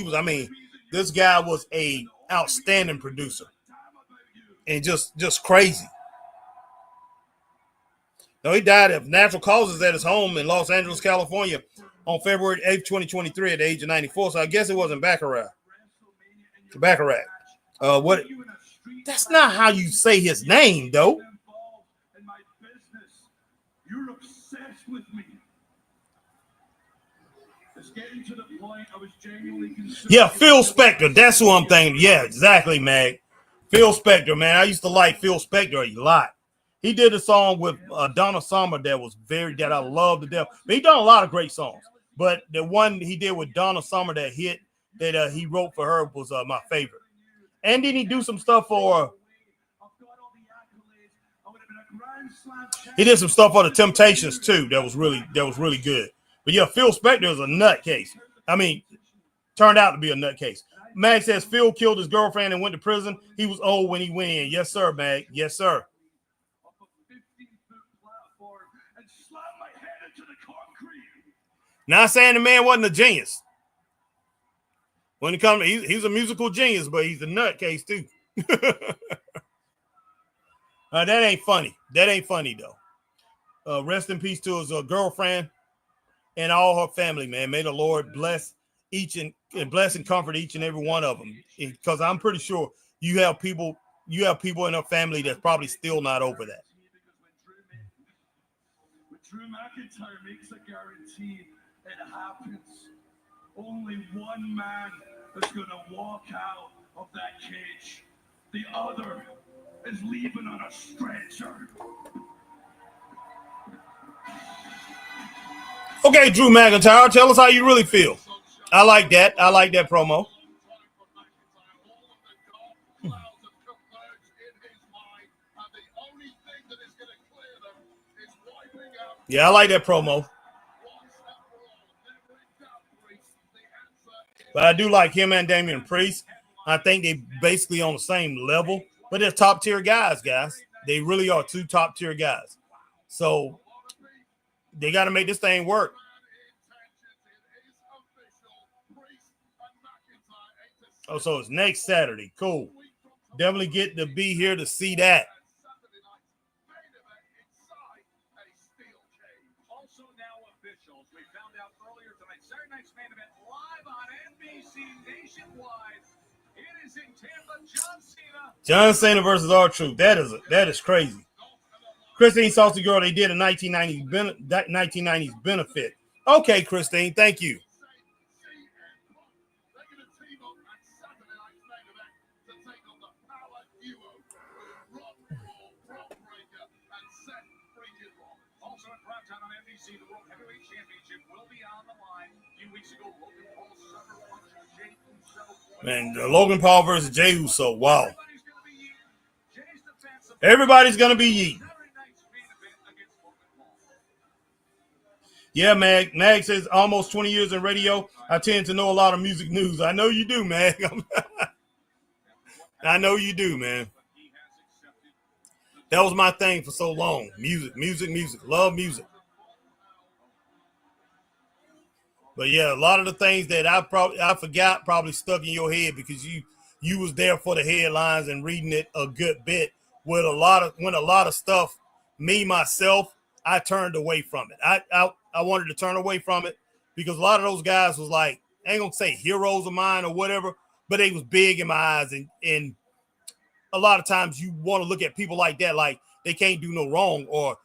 this guy was a outstanding producer. And just crazy. No, he died of natural causes at his home in Los Angeles, California on February 8th, 2023 at the age of 94. So I guess it wasn't Bacharach. What? That's not how you say his name, though. You're obsessed with me. It's getting to the point I was genuinely concerned. Yeah, Phil Spector. That's who I'm thinking. Yeah, exactly, Mag. Phil Spector, man. I used to like Phil Spector a lot. He did a song with Donna Summer that I love to death. But he done a lot of great songs. But the one he did with Donna Summer that he wrote for her was my favorite. And then he do some stuff for. He did some stuff for the Temptations too. That was really good. But yeah, Phil Spector is a nutcase. I mean, turned out to be a nutcase. Mag says Phil killed his girlfriend and went to prison. He was old when he went in. Yes, sir, Mag. Yes, sir. Not saying the man wasn't a genius. When it comes, he's a musical genius, but he's a nutcase too. That ain't funny. That ain't funny though. Rest in peace to his girlfriend and all her family, man. May the Lord bless and comfort each and every one of them. Because I'm pretty sure you have people in her family that's probably still not over that. When Drew McIntyre makes a guarantee, it happens. Only one man is going to walk out of that cage. The other is leaving on a stretcher. Okay, Drew McIntyre, tell us how you really feel. I like that. I like that promo. Yeah, I like that promo. But I do like him and Damian Priest. I think they basically on the same level. But they're top tier guys. They really are two top tier guys. So they got to make this thing work. Oh, so it's next Saturday. Cool. Definitely get to be here to see that. Also now officials. We found out earlier tonight, Saturday night's main event live on NBC nationwide. It is in Tampa, John Cena versus R-Truth. That is crazy. Christine Saucy Girl, they did a 1990s benefit. Okay, Christine, thank you. Also in primetime on NBC, the World Heavyweight Championship will be on the line. A few weeks ago, Logan Paul suffered punch Jey Uso. Man, Logan Paul versus Jey Uso. Wow. Everybody's going to be yeet. Yeah, Mag. Mag says almost 20 years in radio. I tend to know a lot of music news. I know you do, Mag. I know you do, man. That was my thing for so long. Music, music, music. Love music. But yeah, a lot of the things that I forgot probably stuck in your head because you was there for the headlines and reading it a good bit. With a lot of stuff, me myself, I turned away from it. I wanted to turn away from it because a lot of those guys was like, I ain't gonna say heroes of mine or whatever, but they was big in my eyes, and a lot of times you want to look at people like that like they can't do no wrong, or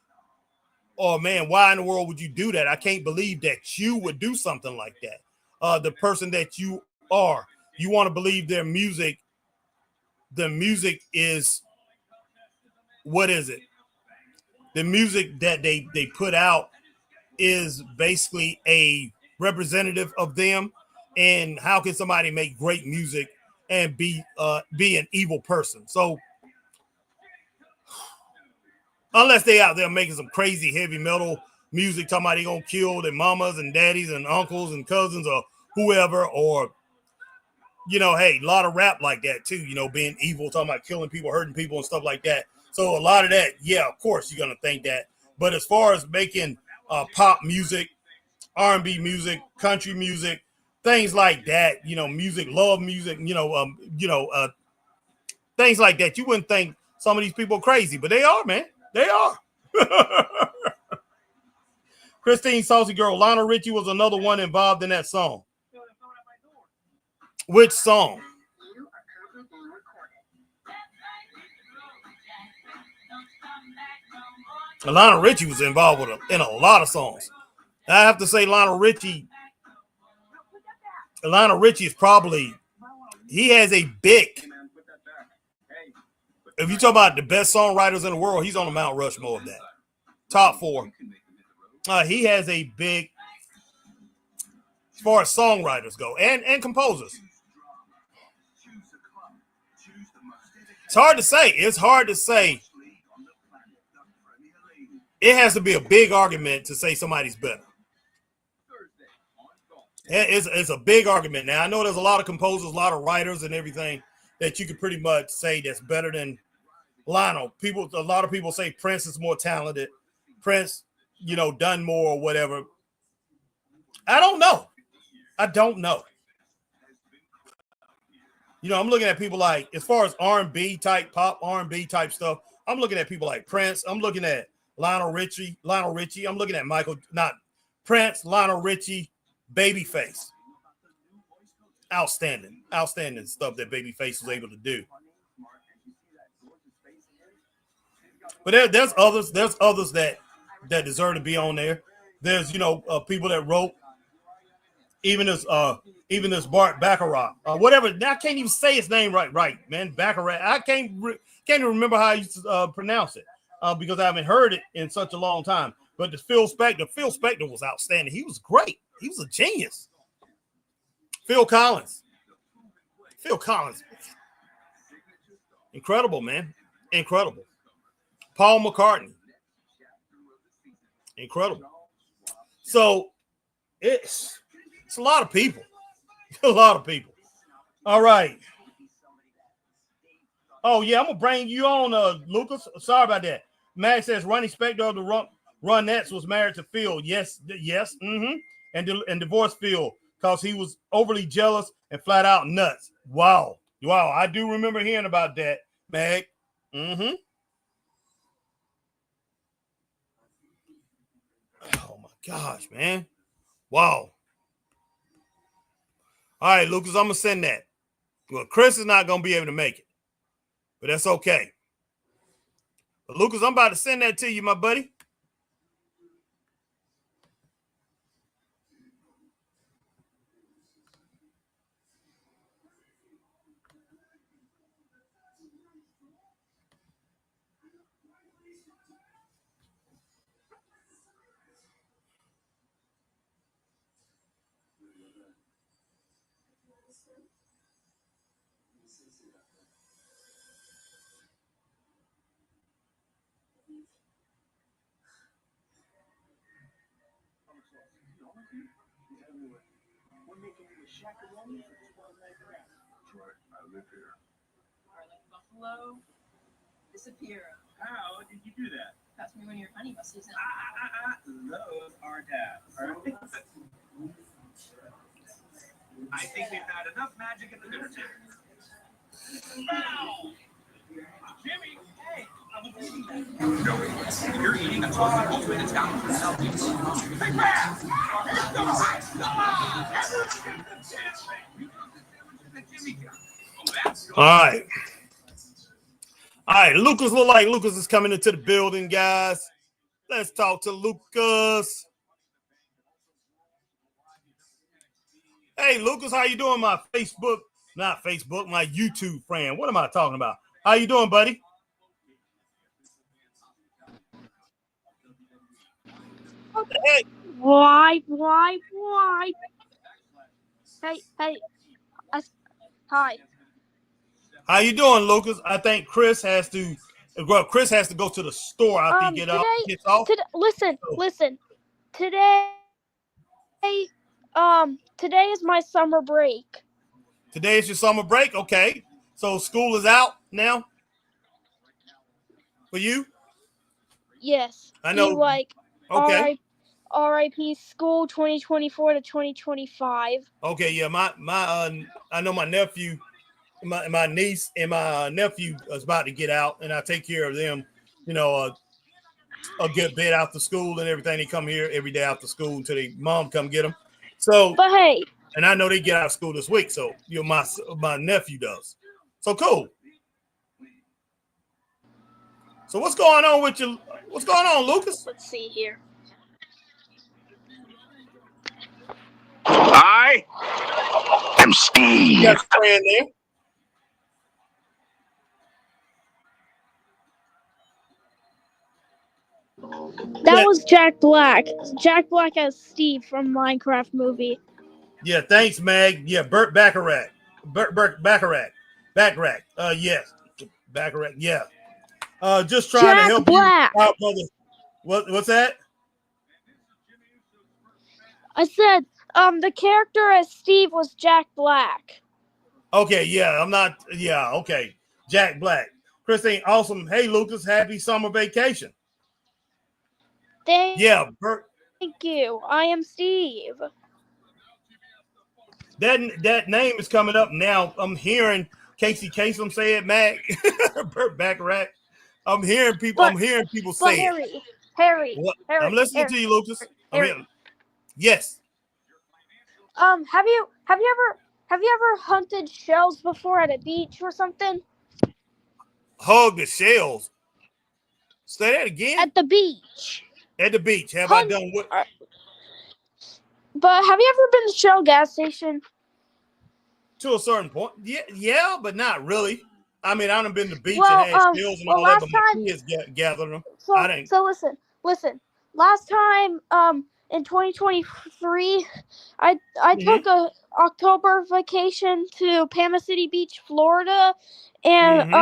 man, why in the world would you do that? I can't believe that you would do something like that. The person that you are, you want to believe their music. The music is, what is it? The music that they put out is basically a representative of them. And how can somebody make great music and be an evil person? So unless they out there making some crazy heavy metal music, talking about they gonna kill their mamas and daddies and uncles and cousins or whoever, or hey, a lot of rap like that too, being evil, talking about killing people, hurting people and stuff like that. So a lot of that, yeah, of course you're gonna think that. But as far as making pop music, R&B music, country music, things like that, music, love music, things like that, you wouldn't think some of these people are crazy, but they are, man. They are. Christine Saucy Girl, Lionel Richie was another one involved in that song. Which song? Lionel Richie was involved with him in a lot of songs. I have to say Lionel Richie is probably, he has a big, if you talk about the best songwriters in the world, he's on the Mount Rushmore of that. Top 4. He has a big, as far as songwriters go, and composers. It's hard to say. It has to be a big argument to say somebody's better. It's a big argument. Now, I know there's a lot of composers, a lot of writers and everything that you could pretty much say that's better than Lionel. A lot of people say Prince is more talented. Prince, done more or whatever. I don't know. I'm looking at people like, as far as R&B type, pop R&B type stuff, I'm looking at people like Prince. I'm looking at Lionel Richie. I'm looking at Prince, Lionel Richie, Babyface. Outstanding stuff that Babyface was able to do. But there's others that deserve to be on there. There's people that wrote, even this Bart Bacharach, whatever. I can't even say his name right, man. Bacharach. I can't even remember how I used to pronounce it because I haven't heard it in such a long time. But the Phil Spector was outstanding. He was great. He was a genius. Phil Collins. Incredible, man. Incredible. Paul McCartney. Incredible. So it's a lot of people. All right. Oh, yeah, I'm going to bring you on, Lucas. Sorry about that. Max says Ronnie Spector of the Ronettes was married to Phil. Yes. Mm-hmm. And divorced Phil because he was overly jealous and flat out nuts. Wow. I do remember hearing about that, Mag. Mm-hmm. Oh, my gosh, man. Wow. All right, Lucas, I'm going to send that. Well, Chris is not going to be able to make it, but that's okay. But Lucas, I'm about to send that to you, my buddy. We're making you a shakaroni for $12.99. That's right. I live here. Garlic buffalo, disappear. How did you do that? Pass me one of your honey buses. Those are dabs. I think we've had enough magic in the dinner table. Wow! Jimmy, hey, I was eating that. No, you're eating a totally cultivated talent for selfies. Big man! All right. All right. Lucas look like Lucas is coming into the building, guys. Let's talk to Lucas. Hey, Lucas, how you doing? My my YouTube friend. What am I talking about? How you doing, buddy? What the heck? Why? Hey, hi. How you doing, Lucas? I think Chris has to go to the store after he gets off. Listen. Today is my summer break. Today is your summer break? Okay. So school is out now for you? Yes. I know. Okay. RIP school 2024 to 2025. Okay, yeah, I know my nephew, my niece and my nephew is about to get out, and I take care of them, a good bit after school and everything. They come here every day after school until their mom come get them. So, but hey, and I know they get out of school this week, so my nephew does. So cool. So what's going on with you? What's going on, Lucas? Let's see here. I am Steve. You got a friend there. That was Jack Black. Jack Black as Steve from Minecraft movie. Yeah, thanks, Mag. Yeah, Burt Bacharach. Bacharach. Yes. Bacharach, yeah. Just trying Jack to help Black. you out, brother. What's that? I said, the character as Steve was Jack Black. Okay, yeah, okay. Jack Black. Christine, awesome. Hey, Lucas, happy summer vacation. Thank you. I am Steve. That name is coming up now. I'm hearing Casey Kasem say it, Mac. Burt Bacharach. I'm hearing people say it. Harry. I'm listening to you, Lucas. I'm here. Yes. Have you ever hunted shells before at a beach or something? Hug the shells. Say that again. At the beach. At the beach. Have I done what? But have you ever been to Shell gas station? To a certain point. Yeah, but not really. I mean, I haven't been to the beach and had shells and all that, but my kids gathered them. So listen. Last time, in 2023, I took a October vacation to Panama City Beach, Florida, and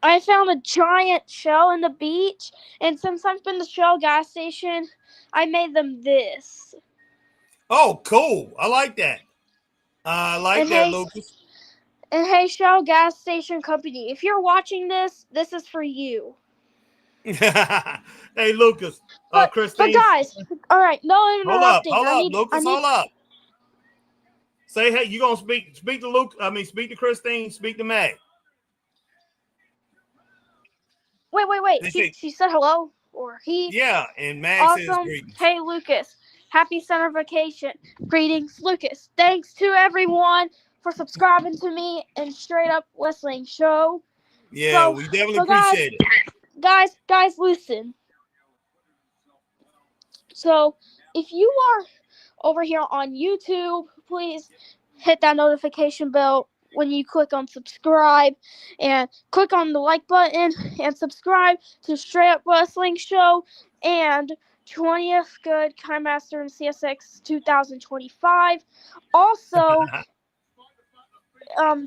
I found a giant shell in the beach. And since I've been to Shell gas station, I made them this. Oh, cool! I like that. Lucas. And hey, Shell gas station company, if you're watching this is for you. Hey, Lucas. Christine. But guys, all right, no interrupting. Hold up, Lucas. Hold up. Say, hey, you gonna speak to Luke? I mean, speak to Christine. Speak to Mag. Wait. She said hello, or he? Yeah, and Mag says greetings. Hey, Lucas. Happy summer vacation. Greetings, Lucas. Thanks to everyone for subscribing to me and Straight Up Wrestling Show. Yeah, we definitely appreciate it. Guys, listen. So, if you are over here on YouTube, please hit that notification bell when you click on subscribe, and click on the like button and subscribe to Straight Up Wrestling Show and 20th Good Kind Master in CSX 2025. Also,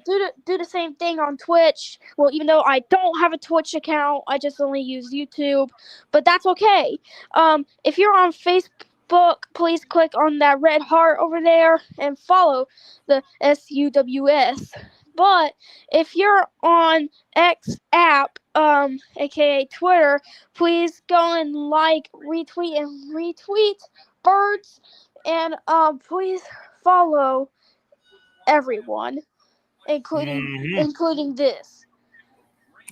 do the same thing on Twitch. Well, even though I don't have a Twitch account, I just only use YouTube, but that's okay. If you're on Facebook, please click on that red heart over there and follow the SUWS. But if you're on X app, aka Twitter, please go and like, retweet birds, and please follow everyone, including this.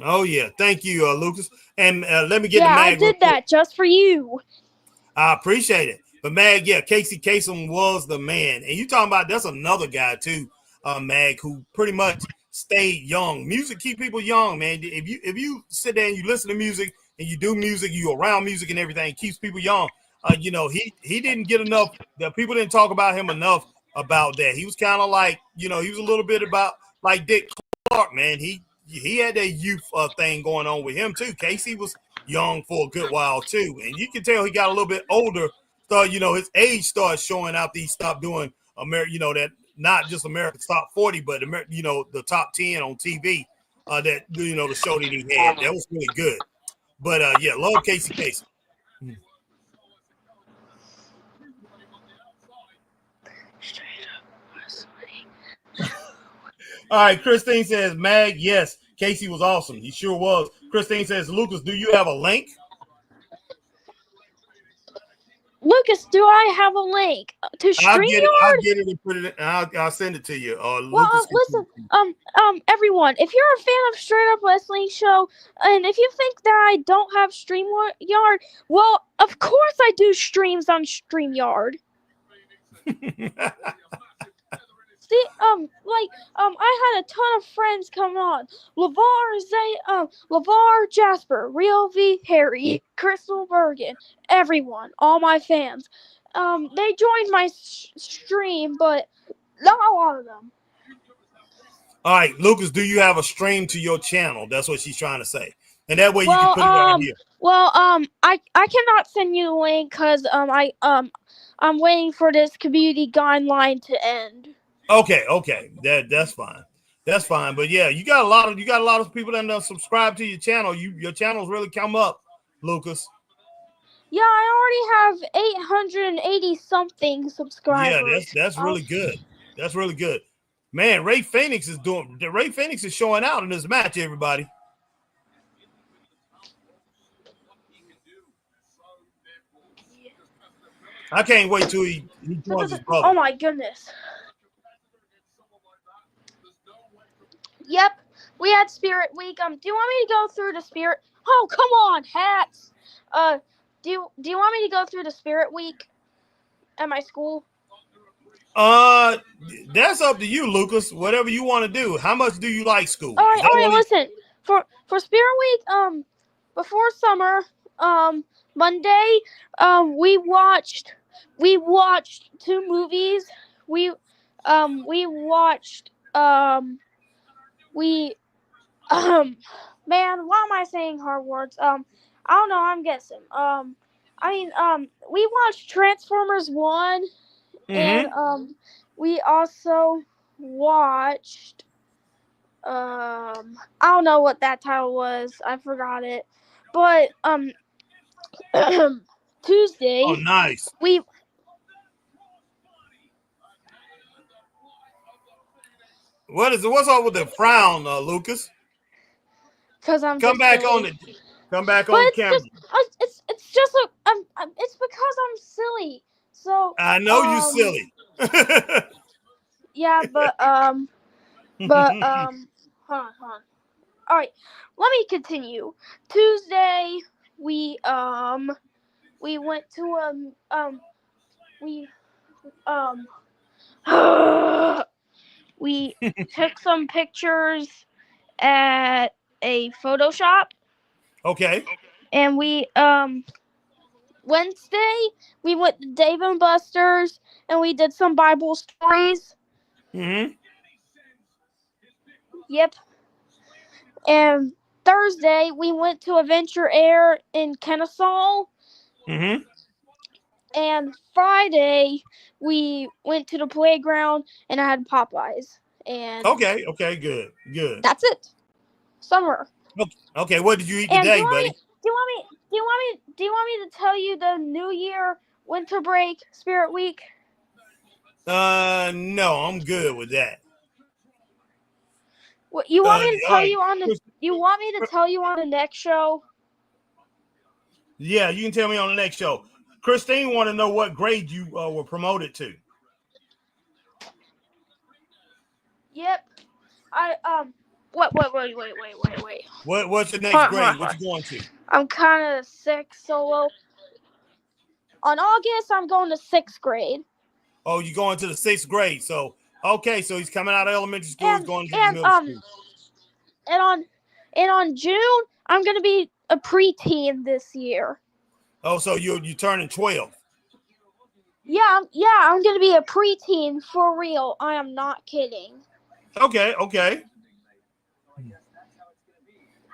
Oh yeah, thank you, Lucas. And let me get Yeah, the I mag real did quick. that just for you. I appreciate it. But Mag, yeah, Casey Kasem was the man. And you talking about that's another guy too, Mag, who pretty much stayed young. Music keep people young, man. If you sit there and you listen to music and you do music, you around music and everything, it keeps people young. You know, he didn't get enough. The people didn't talk about him enough about that. He was kind of like, you know, he was a little bit about like Dick Clark, man. He had that youth thing going on with him too. Casey was young for a good while too, and you can tell he got a little bit older. Start, you know, his age starts showing out. He stopped doing you know, that not just America's Top 40, but you know, the top 10 on TV. That, you know, the show that he had, that was really good. But yeah, love Casey Kasem. All right, Christine says, Mag, yes, Casey was awesome. He sure was. Christine says, Lucas, do you have a link? Lucas, do I have a link to StreamYard? I'll get it and put it. I'll send it to you. Well, Lucas. listen, everyone, if you're a fan of Straight Up Wrestling Show, and if you think that I don't have StreamYard, well, of course I do streams on StreamYard. See, I had a ton of friends coming on. LeVar Jasper, Real V Harry, Crystal Bergen, everyone, all my fans. They joined my stream, but not a lot of them. All right, Lucas, do you have a stream to your channel? That's what she's trying to say. And that way you can put it right here. Well, I cannot send you the link because I'm waiting for this community guideline to end. Okay, that's fine. That's fine. But yeah, you got a lot of people that subscribe to your channel. Your channel's really come up, Lucas. Yeah, I already have 880 something subscribers. Yeah, that's really good. That's really good. Man, Ray Phoenix is showing out in this match, everybody. I can't wait till he joins his brother. Oh my goodness. Yep, we had Spirit Week. Do you want me to go through the Spirit? Oh, come on, hats. Do you want me to go through the Spirit Week at my school? That's up to you, Lucas. Whatever you want to do. How much do you like school? All right. Listen, for Spirit Week, before summer, Monday, we watched 2 movies. Man, why am I saying hard words? I don't know. I'm guessing. We watched Transformers 1, and we also watched. I don't know what that title was. I forgot it. But Tuesday. Oh, nice. What's up with the frown, Lucas? Because I'm come back on camera. It's just it's because I'm silly. So I know you silly. Yeah, but hold on. All right, let me continue. Tuesday, we went to we took some pictures at a photo shop. Okay. And we Wednesday we went to Dave and Buster's and we did some Bible stories. Yep. And Thursday we went to Adventure Air in Kennesaw. And Friday we went to the playground and I had Popeyes. And okay, good. That's it. Summer. Okay, what did you eat today, buddy? Do you want me to tell you the New Year, winter break, Spirit Week? No, I'm good with that. What you want me to all tell right. you on the? You want me to tell you on the next show? Yeah, you can tell me on the next show. Christine want to know what grade you were promoted to. Yep. Wait. What's your next Hold grade? on. What you going to? I'm kind of sick solo. On August, I'm going to 6th grade. Oh, you going to the 6th grade. So okay, so he's coming out of elementary school, he's going to the middle school. And on June, I'm gonna be a preteen this year. Oh, so you turning 12. Yeah, I'm gonna be a preteen for real. I am not kidding. Okay.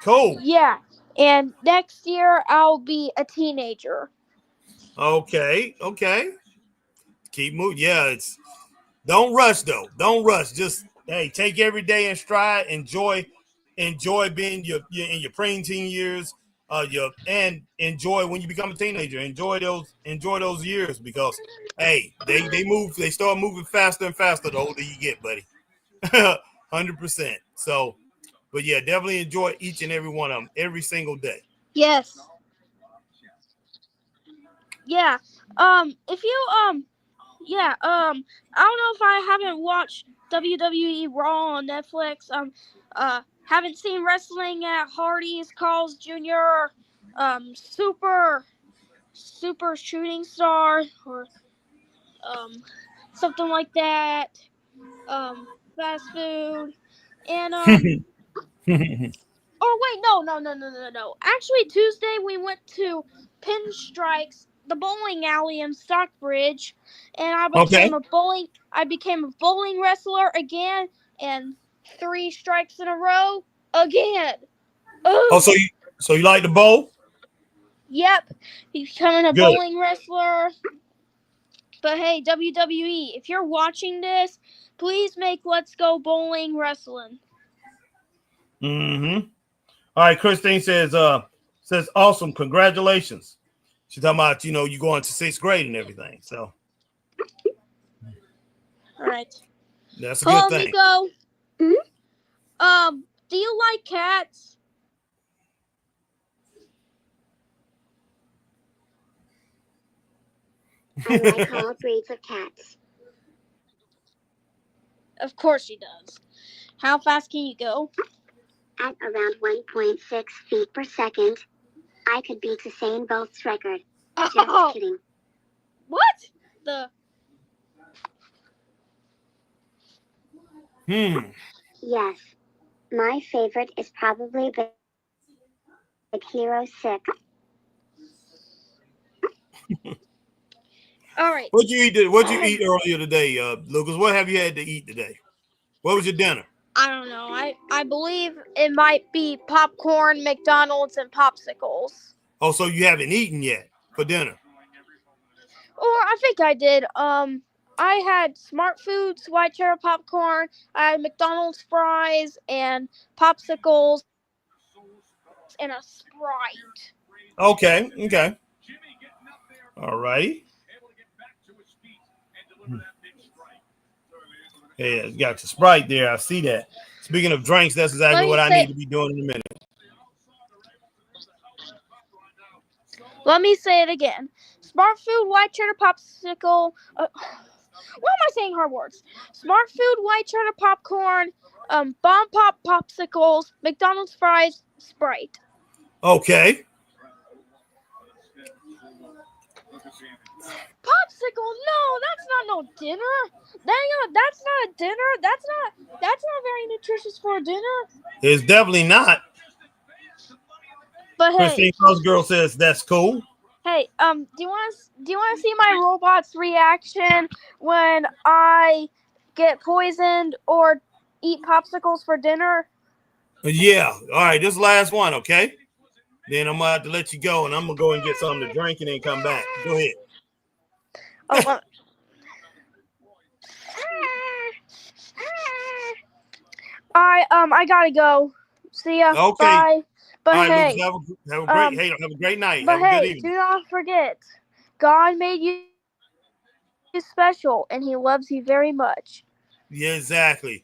Cool. Yeah, and next year I'll be a teenager. Okay. Keep moving. Yeah, don't rush though. Don't rush. Just take every day in stride. Enjoy being in your preteen years. And enjoy when you become a teenager. Enjoy those years because they move. They start moving faster and faster the older you get, buddy. 100%. So, but yeah, definitely enjoy each and every one of them every single day. Yes. Yeah. If you yeah. I don't know if I haven't watched WWE Raw on Netflix. Haven't seen wrestling at Hardy's, Carl's Jr. Super Shooting Star or something like that. Fast food and Oh wait, no. Actually, Tuesday we went to Pinstrikes, the bowling alley in Stockbridge, and I became a bowling wrestler again, and 3 strikes in a row again. Ugh. Oh, so you like the bowl? Yep, becoming a Good. bowling wrestler. But hey, WWE, if you're watching this, please make Let's Go Bowling wrestling. Mm-hmm. All right, Christine says awesome, congratulations. She's talking about you going to 6th grade and everything. So all right, that's a good thing. Miko. Do you like cats? I like all breeds of cats. Of course she does. How fast can you go? At around 1.6 feet per second. I could beat Usain Bolt's record. Just kidding. What? Yes. My favorite is probably Big Hero 6. All right. What'd you eat earlier today, Lucas? What have you had to eat today? What was your dinner? I don't know. I believe it might be popcorn, McDonald's, and popsicles. Oh, so you haven't eaten yet for dinner? Or I think I did. I had Smart Foods, white cheddar popcorn. I had McDonald's fries and popsicles and a Sprite. Okay. All right. Yeah, you got the Sprite there. I see that. Speaking of drinks, that's exactly what I need to be doing in a minute. Let me say it again. Smart Food, white cheddar popsicle. Why am I saying hard words? Smart Food, white cheddar popcorn, Bomb Pop popsicles, McDonald's fries, Sprite. Okay. Popsicle? No, that's not no dinner. That's not a dinner. That's not very nutritious for a dinner. It's definitely not. But Christine Cross Girl says that's cool. Hey, do you want to see my robot's reaction when I get poisoned or eat popsicles for dinner? Yeah. All right, this last one, okay? Then I'm gonna have to let you go, and I'm gonna go and get something to drink and then come back. Go ahead. Oh, I gotta go. See ya. Okay. Bye. But all right, hey, Lucas, have a great night. But have a good hey, evening. do not forget, God made you special, and He loves you very much. Yeah, exactly.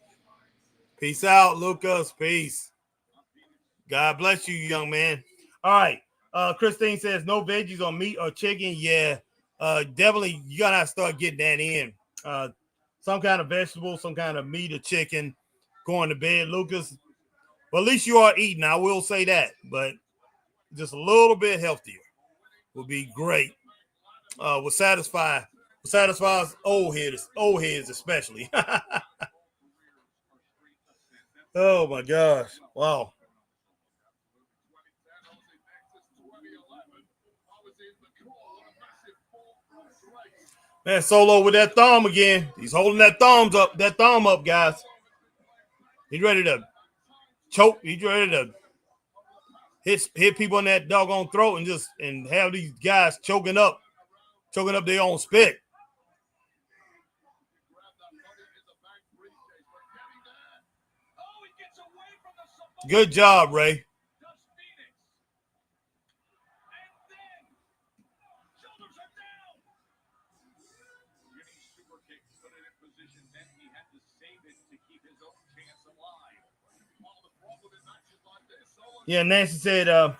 Peace out, Lucas. Peace. God bless you, young man. All right. Christine says no veggies on meat or chicken. Yeah. Definitely you gotta start getting that in. Some kind of vegetable, some kind of meat or chicken going to bed, Lucas. But at least you are eating. I will say that, but just a little bit healthier would be great. Will satisfies old heads especially. Oh my gosh. Wow. Man, Solo with that thumb again. He's holding that thumb up, guys. He's ready to choke. He's ready to hit people in that doggone throat and have these guys choking up their own spit. Good job, Ray. Yeah, Nancy said, all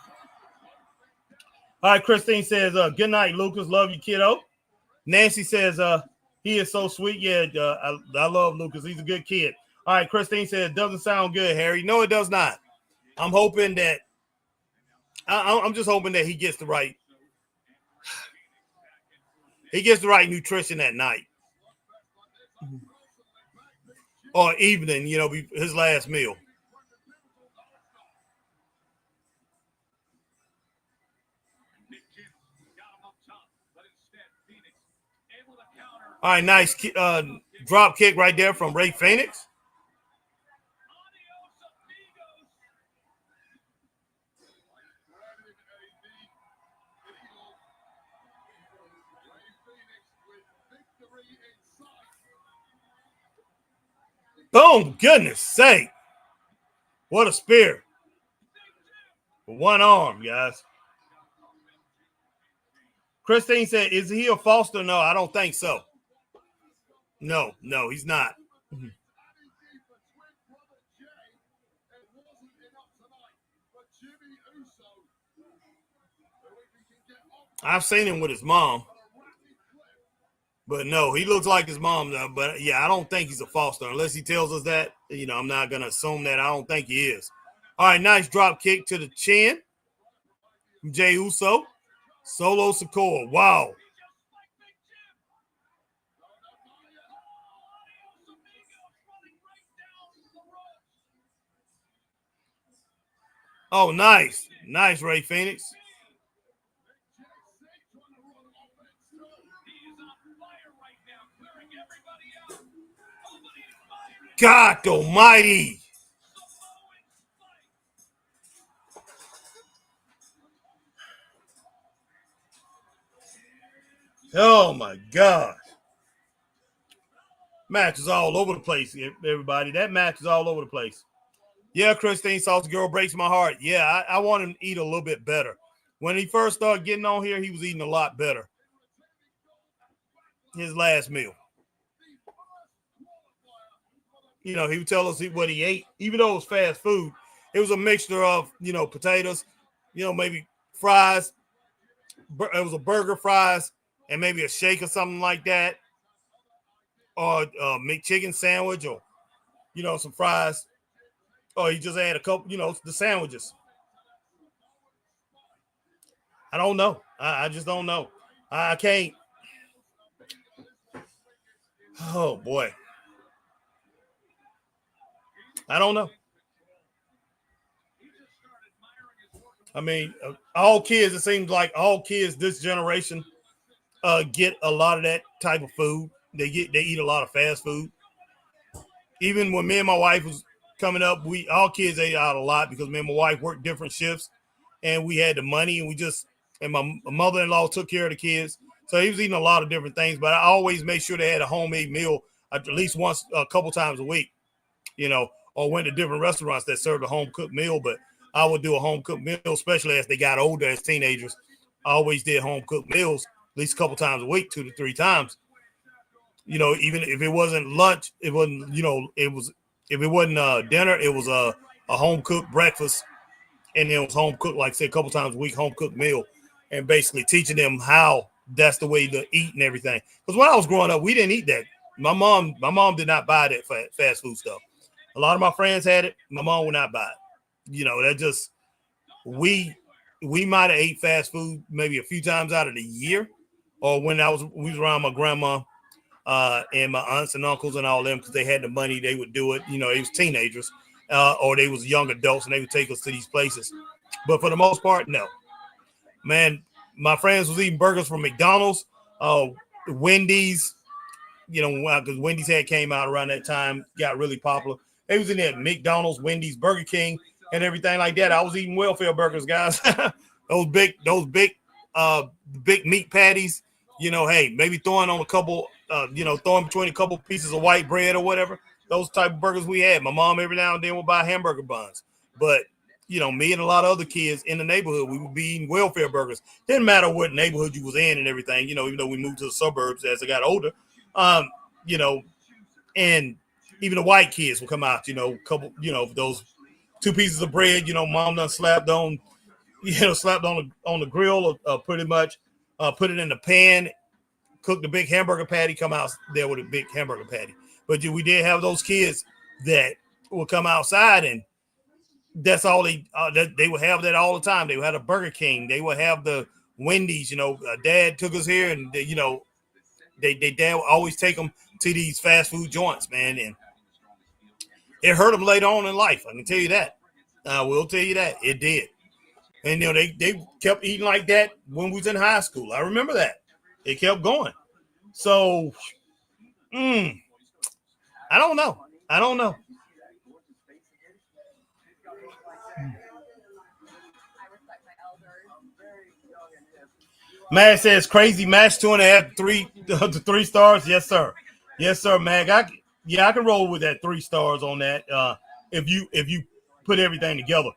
right, Christine says, good night, Lucas. Love you, kiddo. Nancy says, he is so sweet. Yeah, I love Lucas. He's a good kid. All right, Christine says, doesn't sound good, Harry. No, it does not. I'm hoping that, I'm just hoping that he gets the right nutrition at night. Or evening, his last meal. All right, nice drop kick right there from Ray Phoenix. Boom, goodness sake. What a spear. One arm, guys. Christine said, is he a Foster? No, I don't think so. No, he's not. I've seen him with his mom. But no, he looks like his mom. But yeah, I don't think he's a Foster unless he tells us that. I'm not going to assume that. I don't think he is. All right, nice drop kick to the chin from Jey Uso. Solo Sikoa. Wow. Oh, nice. Nice, Ray Phoenix. God almighty. Oh, my God. Match is all over the place, everybody. That match is all over the place. Yeah, Christine Sauce Girl breaks my heart. Yeah, I want him to eat a little bit better. When he first started getting on here, he was eating a lot better. His last meal. He would tell us what he ate, even though it was fast food. It was a mixture of, potatoes, maybe fries. It was a burger, fries, and maybe a shake or something like that. Or a McChicken sandwich or, some fries. Or he just had a couple, the sandwiches. I don't know. I just don't know. I can't. Oh, boy. I don't know. I mean, all kids, it seems like all kids this generation get a lot of that type of food. They eat a lot of fast food. Even when me and my wife was coming up, all kids ate out a lot because me and my wife worked different shifts and we had the money and my mother-in-law took care of the kids. So he was eating a lot of different things, but I always made sure they had a homemade meal at least once, a couple times a week, or went to different restaurants that served a home cooked meal. But I would do a home cooked meal, especially as they got older as teenagers. I always did home cooked meals at least a couple times a week, 2 to 3 times. Even if it wasn't lunch, it wasn't, it was If it wasn't dinner, it was a home cooked breakfast, and then it was home cooked, like I said, a couple times a week, home cooked meal, and basically teaching them how that's the way to eat and everything. Because when I was growing up, we didn't eat that. My mom did not buy that fast food stuff. A lot of my friends had it. My mom would not buy it. That just we might have ate fast food maybe a few times out of the year, or when we was around my grandma and my aunts and uncles and all them, because they had the money, they would do it. They was teenagers or they was young adults, and they would take us to these places. But for the most part, no. Man, my friends was eating burgers from McDonald's, Wendy's, because Wendy's had came out around that time, got really popular. They was in there, McDonald's, Wendy's, Burger King, and everything like that. I was eating welfare burgers, guys. those big meat patties. Hey, maybe throwing on a couple, throwing between a couple pieces of white bread or whatever. Those type of burgers we had. My mom every now and then would buy hamburger buns, but me and a lot of other kids in the neighborhood, we would be eating welfare burgers. Didn't matter what neighborhood you was in and everything. Even though we moved to the suburbs as I got older, and even the white kids will come out. Couple, those 2 pieces of bread. Mom done slapped on the grill, pretty much. Put it in the pan, cook the big hamburger patty, come out there with a big hamburger patty. But we did have those kids that would come outside, and that's all they would have that all the time. They would have a Burger King. They would have the Wendy's. Dad took us here, and they dad would always take them to these fast food joints, man. And it hurt them later on in life. I can tell you that. I will tell you that. It did. And, they kept eating like that when we was in high school. I remember that. It kept going. So, I don't know. Mag says crazy match 2.5, 3 stars. Yes, sir. Yes, sir, Mag. I can roll with that 3 stars on that. If you put everything together.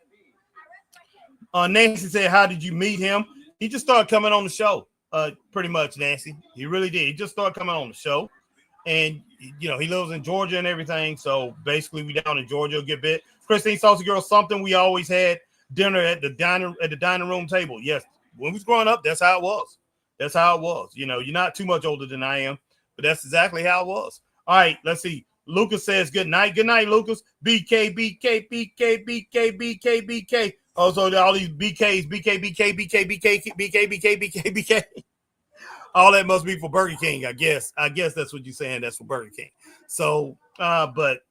Nancy said, how did you meet him? He just started coming on the show. Pretty much, Nancy. He really did. He just started coming on the show. And, he lives in Georgia and everything. So basically we down in Georgia a good bit. Christine Saucy Girl, something we always had dinner at the dining room table. Yes. When we was growing up, that's how it was. That's how it was. You're not too much older than I am, but that's exactly how it was. All right, let's see. Lucas says good night. Good night, Lucas. BK, BK, BK, BK, BK, BK. Also, all these BKs, BK, BK, BK, BK, BK, BK, BK, BK. All that must be for Burger King, I guess. I guess that's what you're saying. That's for Burger King. So, but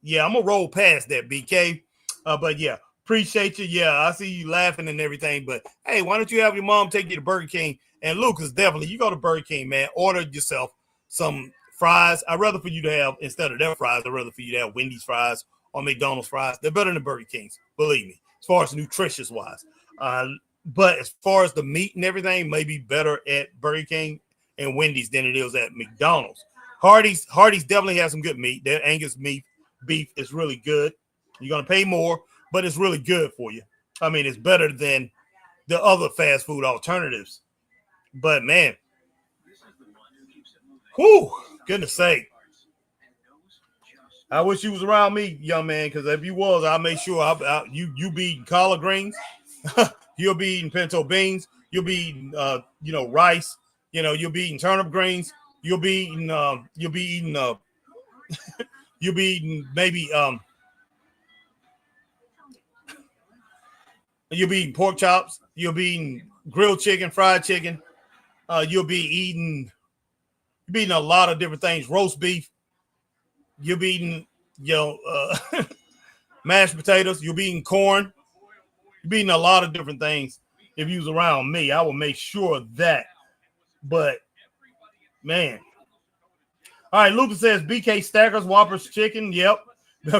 yeah, I'm gonna roll past that, BK. But yeah, appreciate you. Yeah, I see you laughing and everything. But hey, why don't you have your mom take you to Burger King? And Lucas, definitely, you go to Burger King, man. Order yourself some fries. I'd rather for you to have, instead of their fries, I'd rather for you to have Wendy's fries or McDonald's fries. They're better than Burger King's, believe me, as far as nutritious wise. But as far as the meat and everything, maybe better at Burger King and Wendy's than it is at McDonald's. Hardee's definitely has some good meat. Their Angus beef is really good. You're going to pay more, but it's really good for you. I mean, it's better than the other fast food alternatives. But, man, whew, goodness sake. I wish you was around me, young man, because if you was, I'll make sure you be eating collard greens. You'll be eating pinto beans. You'll be eating, rice. You'll be eating turnip greens. You'll be eating maybe you'll be eating pork chops. You'll be eating grilled chicken, fried chicken. You'll be eating a lot of different things. Roast beef. You'll be eating, mashed potatoes. You'll be eating corn. You'll be eating a lot of different things. If you was around me, I will make sure of that. But, man. All right, Lucas says BK Stackers, Whoppers chicken. Yep.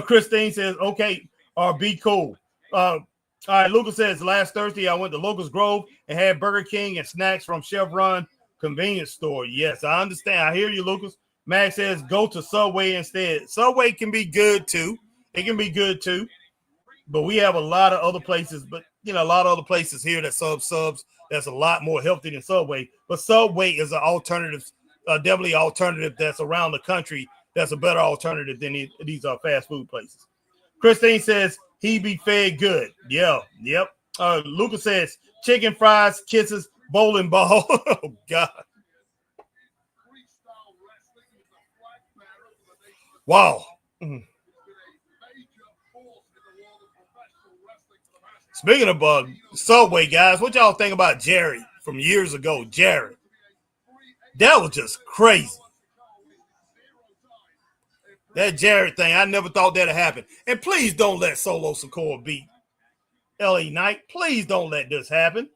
Christine says, okay, or be cool. All right, Lucas says, last Thursday I went to Locust Grove and had Burger King and snacks from Chevron convenience store. Yes, I understand. I hear you, Lucas. Max says, go to Subway instead. Subway can be good, too. It can be good, too. But we have a lot of other places, a lot of other places here that subs that's a lot more healthy than Subway. But Subway is an alternative, definitely alternative that's around the country that's a better alternative than these fast food places. Christine says he be fed good. Yeah, yep. Lucas says chicken fries, kisses, bowling ball. Oh God. Wow. Speaking of Subway, guys, what y'all think about Jerry from years ago? Jerry. That was just crazy. That Jerry thing, I never thought that'd happen. And please don't let Solo Sikoa beat LA Knight. Please don't let this happen.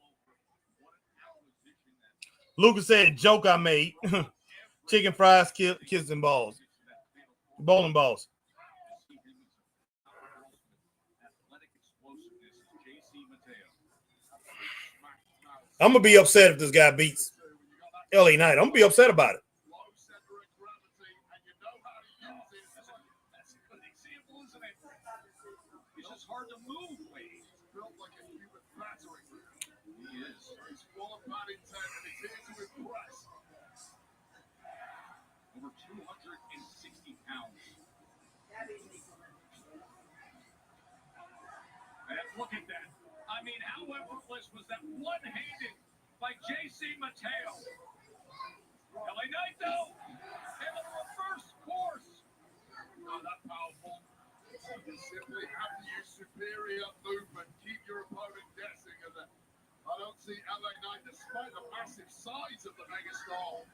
Lucas said, joke I made. Chicken fries, kissing balls. Bowling balls. I'm going to be upset if this guy beats LA Knight. I'm going to be upset about it. Hard to move, Wade. Built like a human battery. He is. He's full of bad intent and he's here to impress. Over 260 pounds. And look at that. I mean, how effortless was that one-handed by J.C. Mateo? LA Knight, though, able to reverse course. Not that powerful. You simply have to use superior movement. Keep your opponent guessing. And I don't see LA Knight, despite the massive size of the megastar,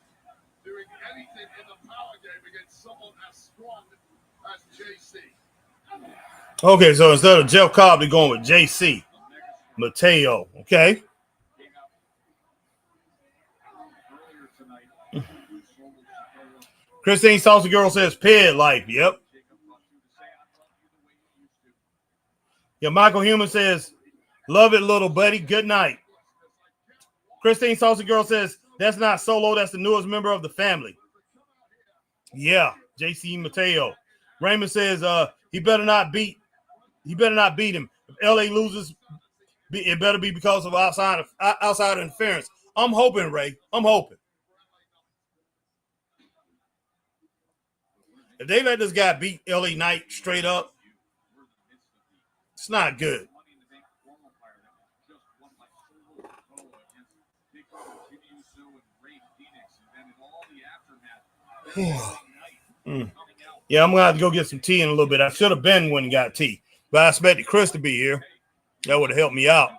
doing anything in the power game against someone as strong as JC. Okay, so instead of Jeff Cobb, they're going with JC Mateo. Okay. Christine Salsa Girl says pig life. Yep. Yeah, Michael Human says, love it, little buddy. Good night. Christine Salsa Girl says, that's not Solo. That's the newest member of the family. Yeah, JC Mateo. Raymond says, he better not beat him. If LA loses, it better be because of outside interference. I'm hoping, Ray. I'm hoping. If they let this guy beat LA Knight straight up, it's not good. Yeah, I'm going to have to go get some tea in a little bit. I should have been when he got tea, but I expected Chris to be here. That would have helped me out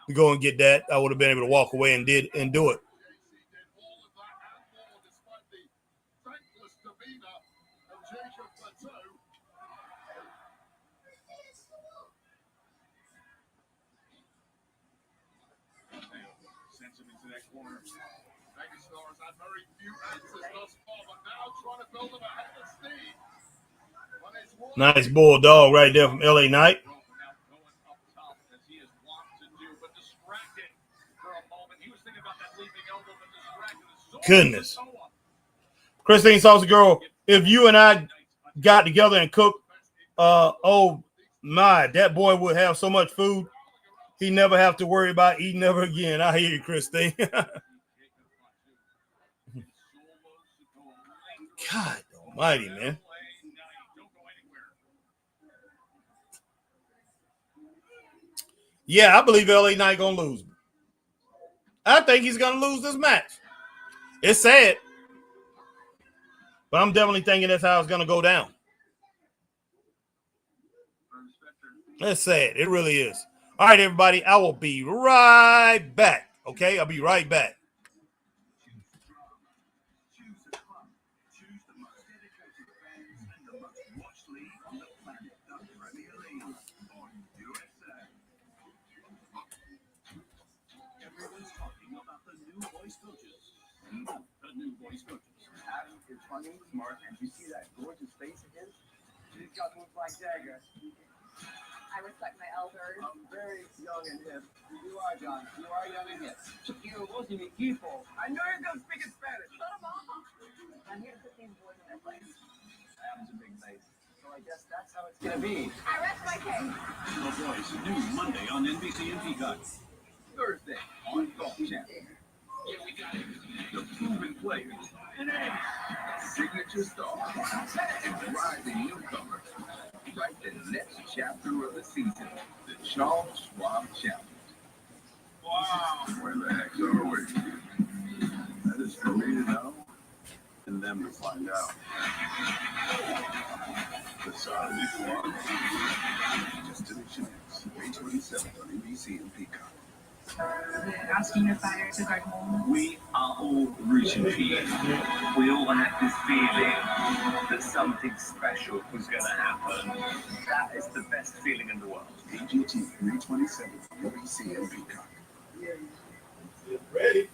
to go and get that. I would have been able to walk away and do it. Nice bulldog right there from LA Knight. Goodness. Christine Salsa Girl, if you and I got together and cooked, oh my, that boy would have so much food, he never have to worry about eating ever again. I hear you, Christine. God almighty, man. Yeah, I believe LA Knight gonna lose. I think he's gonna lose this match. It's sad, but I'm definitely thinking that's how it's gonna go down. It's sad. It really is. All right, everybody. I will be right back. Okay, I'll be right back. It's funny, smart, and you see that gorgeous face of his? She's got moves like dagger. I respect my elders. I'm very young and hip. You are, John. You are young and hip. Shakira was in your keyhole. I know you're going to speak in Spanish. Shut them off. I'm here to put these boys in their place. Adam's a big face. So I guess that's how it's going to be. I rest my case. The Voice, new Monday on NBC and Peacock. Thursday on Golf Channel. The proven players and a signature star. chapter of the season, the Charles Schwab Challenge. Wow. Where the heck are we? That is for me to know and them to find out. The Charles Schwab Destination X, May 27th on NBC and Peacock. Asking your fire to guard home. We are all rooting for you. We all had this feeling that something special was going to happen. That is the best feeling in the world. AGT, May 27th on NBC and Peacock. Ready?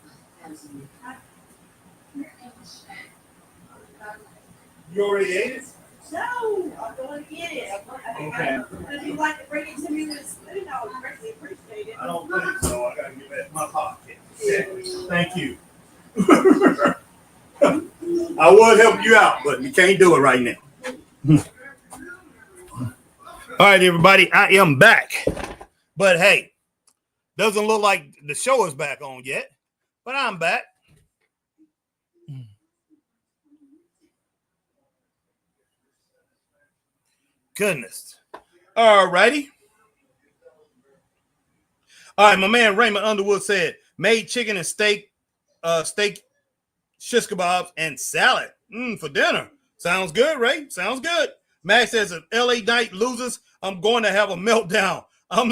You already ate it? No, I'm going to get it. Okay. If you'd like to bring it to me with a spoon, I would greatly appreciate it. I don't think so. I gotta give that my pocket. Thank you. I would help you out, but you can't do it right now. All right, everybody, I am back. But hey, doesn't look like the show is back on yet, but I'm back. Goodness. All righty. All right, my man Raymond Underwood said made chicken and steak shish kebabs and salad for dinner. Sounds good, Ray. Sounds good. Max says if LA Knight loses, I'm going to have a meltdown. I'm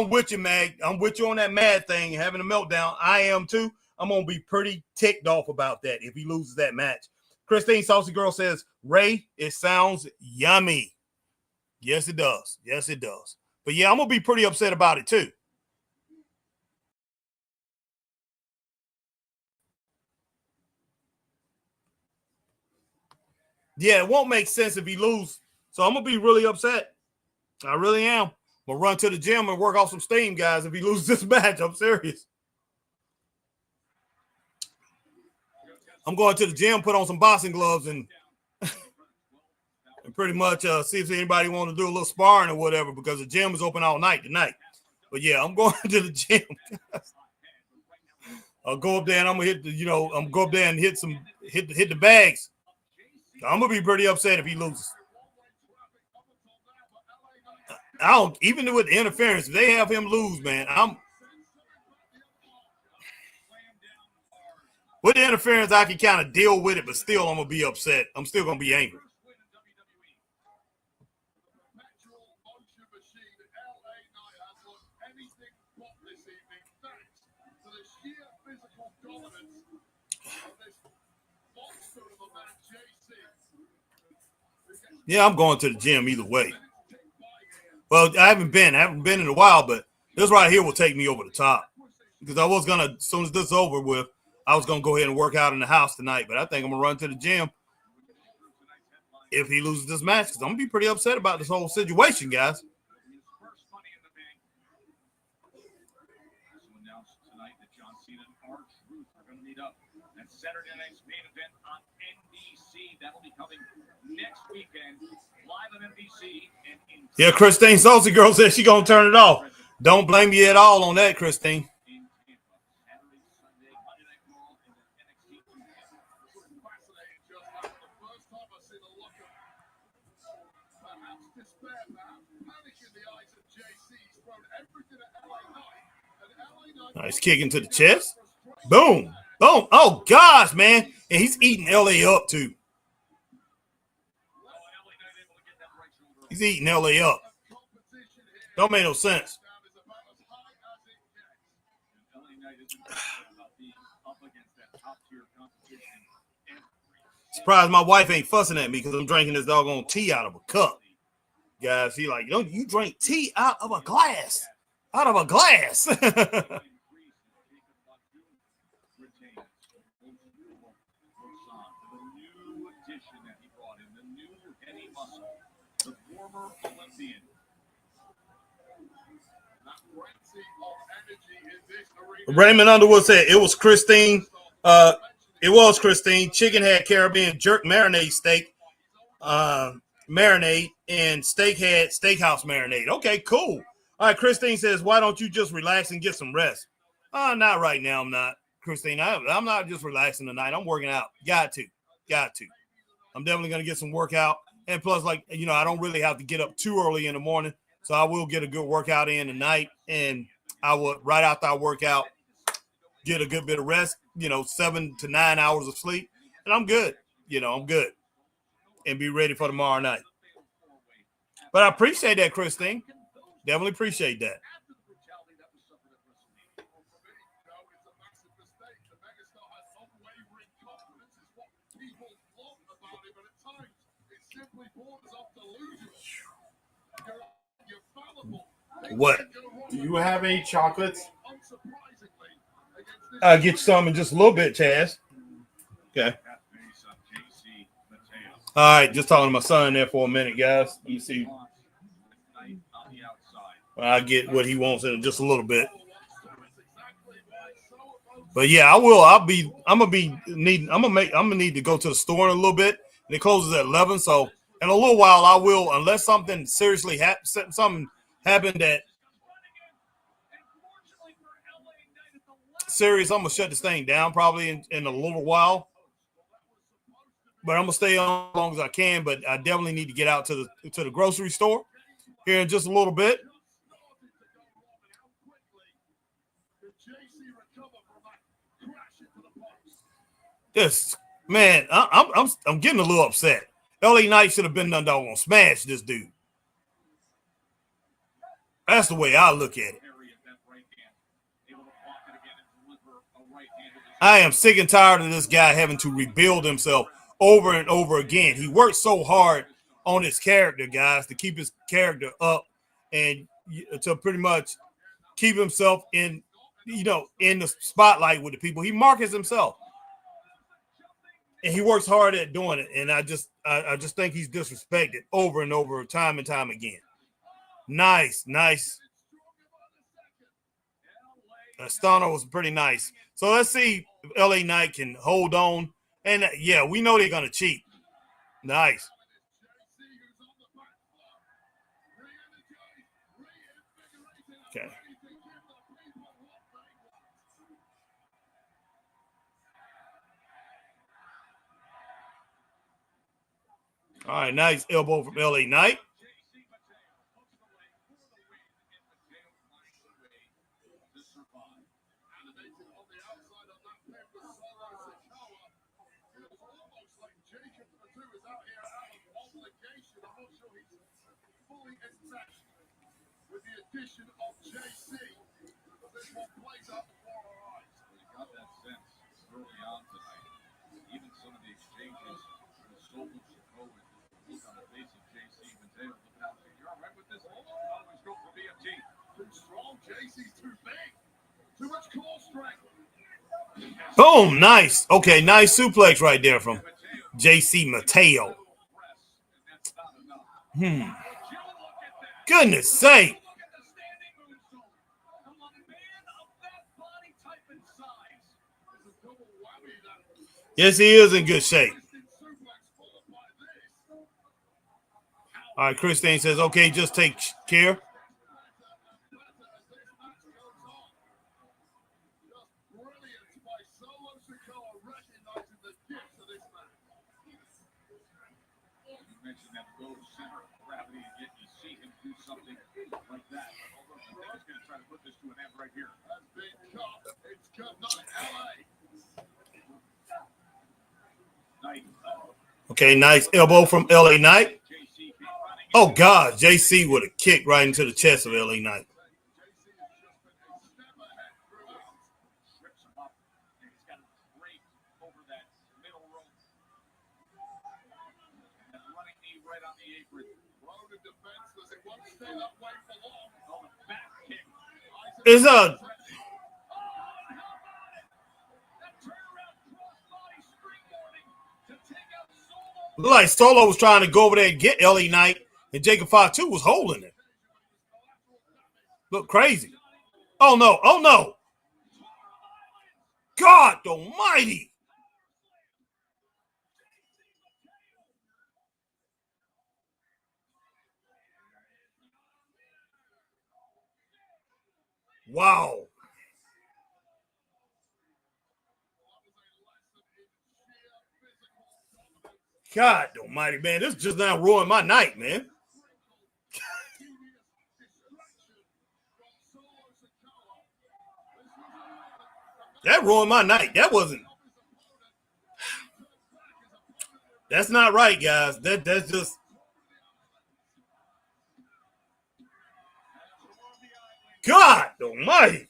with you, Mag. I'm with you on that mad thing, having a meltdown. I am too. I'm going to be pretty ticked off about that if he loses that match. Christine Saucy Girl says, Ray, it sounds yummy. Yes, it does. Yes, it does. But yeah, I'm going to be pretty upset about it too. Yeah, it won't make sense if he loses. So I'm going to be really upset. I really am. I'm going to run to the gym and work off some steam, guys, if he loses this match. I'm serious. I'm going to the gym, put on some boxing gloves, and pretty much see if anybody want to do a little sparring or whatever, because the gym is open all night tonight. But yeah, I'm going to the gym. I'll go up there and I'm gonna hit hit the bags. I'm gonna be pretty upset if he loses. I don't even with the interference. If they have him lose, man, with the interference, I can kind of deal with it, but still, I'm gonna be upset. I'm still gonna be angry. Yeah, I'm going to the gym either way. Well, I haven't been in a while, but this right here will take me over the top. Because I was gonna, as soon as this is over with, I was gonna go ahead and work out in the house tonight. But I think I'm gonna run to the gym if he loses this match, because I'm gonna be pretty upset about this whole situation, guys. That's Saturday night's main event on NBC. That'll be coming next weekend, live on NBC. Yeah, Christine Saucy Girl says she's gonna turn it off. Don't blame you at all on that, Christine. Nice kick into the chest. Boom. Boom. Oh, gosh, man. And he's eating LA up, too. He's eating LA up. Don't make no sense. Surprised my wife ain't fussing at me because I'm drinking this doggone tea out of a cup. Guys, she like, you drink tea out of a glass. Out of a glass. Raymond Underwood said it was Christine. It was Christine. Chicken had Caribbean jerk marinade steak, marinade, and steak had steakhouse marinade. Okay, cool. All right, Christine says, why don't you just relax and get some rest? Not right now. I'm not, Christine. I'm not just relaxing tonight. I'm working out. Got to. I'm definitely going to get some workout. And plus, like, you know, I don't really have to get up too early in the morning. So I will get a good workout in tonight. And I will, right after I work out, get a good bit of rest, you know, 7 to 9 hours of sleep. And I'm good. You know, I'm good. And be ready for tomorrow night. But I appreciate that, Christine. Definitely appreciate that. What? Do you have any chocolates? I'll get you some in just a little bit, Chaz. Okay. All right, just talking to my son there for a minute, guys. Let me see. I'll get what he wants in just a little bit. But yeah, I will. I'm gonna need to go to the store in a little bit, and it closes at 11. So in a little while, I will, unless something seriously something happened that serious, I'm gonna shut this thing down probably in a little while. But I'm gonna stay on as long as I can. But I definitely need to get out to the grocery store here in just a little bit. This man, I'm getting a little upset. LA Knight should have been done doggone smash this dude. That's the way I look at it. I am sick and tired of this guy having to rebuild himself over and over again. He worked so hard on his character, guys, to keep his character up and to pretty much keep himself in the spotlight with the people. He markets himself. And he works hard at doing it. And I just think he's disrespected over and over, time and time again. Nice. Stunner was pretty nice. So let's see if LA Knight can hold on. And yeah, we know they're going to cheat. Nice. Okay. All right, nice elbow from LA Knight. With the addition of JC, this one plays out before our eyes. We got that sense early on tonight. Even some of the exchanges, the Sobel Chicago, look on the face of JC Mateo. You're all right with this? Always go for BMT. Too strong, JC's too big. Too much core strength. Boom, nice. Okay, nice suplex right there from JC Mateo. Goodness sake. Yes, he is in good shape. All right, Christine says, okay, just take care. Okay, nice elbow from LA Knight. Oh, God, JC would have kicked right into the chest of LA Knight. It's a... Looked like Solo was trying to go over there and get LA Knight, and Jacob Fatu was holding it. Look crazy. Oh, no. Oh, no. God almighty. Wow. God almighty, man. This just now ruined my night, man. That ruined my night. That's not right, guys. That's just. God almighty.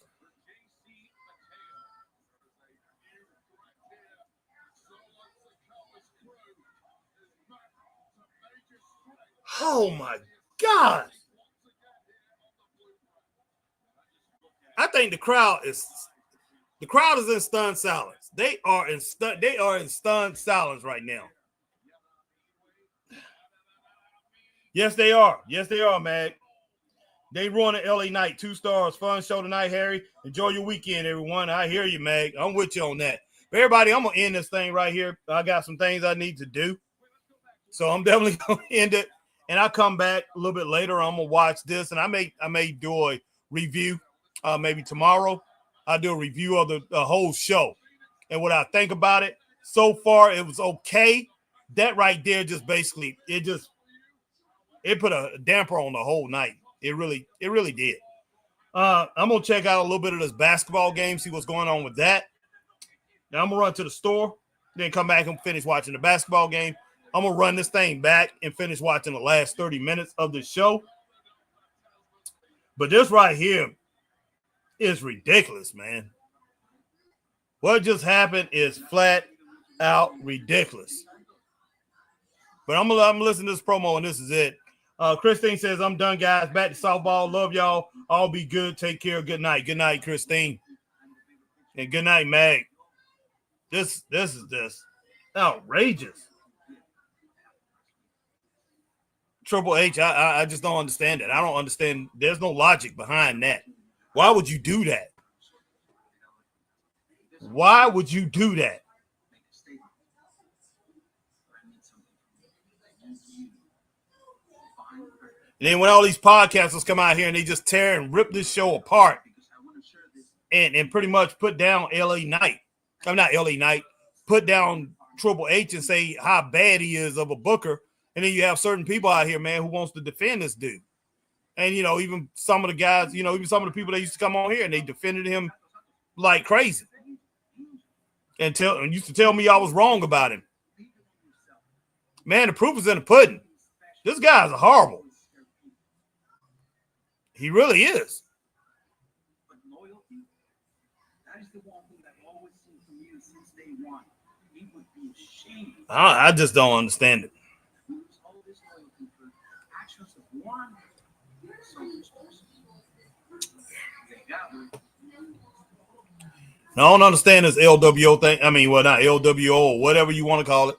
Oh my God. I think the crowd is in stunned silence. They are in stunned silence right now. Yes, they are. Yes, they are, Mag. They ruined the LA night. 2 stars. Fun show tonight, Harry. Enjoy your weekend, everyone. I hear you, Mag. I'm with you on that. But everybody, I'm going to end this thing right here. I got some things I need to do. So I'm definitely going to end it. And I'll come back a little bit later. I'm going to watch this. And I may do a review maybe tomorrow. I'll do a review of the whole show and what I think about it. So far, it was okay. That right there just basically, it put a damper on the whole night. It really did. I'm going to check out a little bit of this basketball game, see what's going on with that. Now I'm going to run to the store, then come back and finish watching the basketball game. I'm going to run this thing back and finish watching the last 30 minutes of the show. But this right here is ridiculous, man. What just happened is flat out ridiculous. But I'm gonna listen to this promo, and this is it. Christine says, I'm done, guys. Back to softball. Love y'all. All be good. Take care. Good night. Good night, Christine. And good night, Mag. This is just outrageous. Triple H, I just don't understand it. I don't understand. There's no logic behind that. Why would you do that? Why would you do that? And then when all these podcasters come out here and they just tear and rip this show apart and pretty much put down LA Knight. I'm not LA Knight. Put down Triple H and say how bad he is of a booker. And then you have certain people out here, man, who wants to defend this dude. And, even some of the guys, even some of the people that used to come on here and they defended him like crazy. And used to tell me I was wrong about him. Man, the proof is in the pudding. This guy's horrible. He really is. But loyalty, that is the one thing that I've always seen from you since day one. He would be ashamed. I just don't understand it. All this loyalty for actions of one selfish person. I don't understand this LWO thing. I mean, well, not LWO or whatever you want to call it.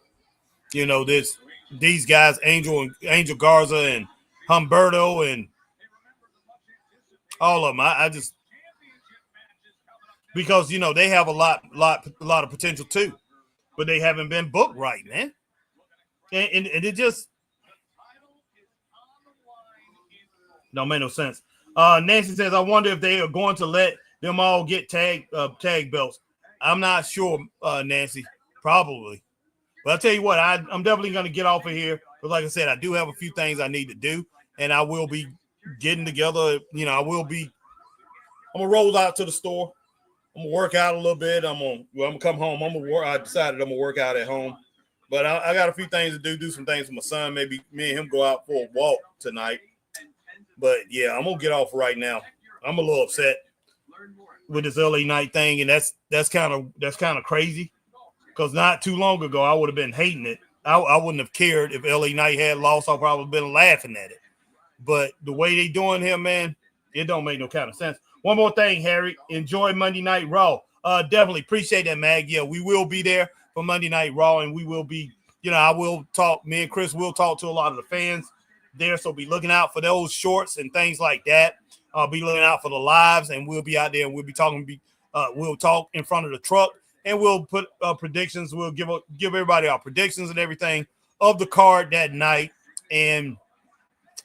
These guys, Angel Garza and Humberto and all of them. I just because they have a lot of potential too, but they haven't been booked right, man. And it just don't make no sense. Nancy says, I wonder if they are going to let them all get tag belts. I'm not sure, Nancy. Probably. But I'll tell you what, I'm definitely going to get off of here. But like I said, I do have a few things I need to do, and I will be getting together. I'm going to roll out to the store. I'm going to work out a little bit. I'm going to come home. I decided I'm going to work out at home. But I got a few things to do some things with my son. Maybe me and him go out for a walk tonight. But, yeah, I'm going to get off right now. I'm a little upset with this LA Knight thing, and that's kind of crazy. Because not too long ago, I would have been hating it. I wouldn't have cared if LA Knight had lost. I probably been laughing at it. But the way they doing him, man, it don't make no kind of sense. One more thing, Harry. Enjoy Monday Night Raw. Definitely appreciate that, Mag. Yeah, we will be there for Monday Night Raw, and we will be, I will talk. Me and Chris will talk to a lot of the fans there, so be looking out for those shorts and things like that. Be looking out for the lives, and we'll be out there, and we'll be talking. We'll talk in front of the truck. And we'll put predictions. We'll give everybody our predictions and everything of the card that night. And,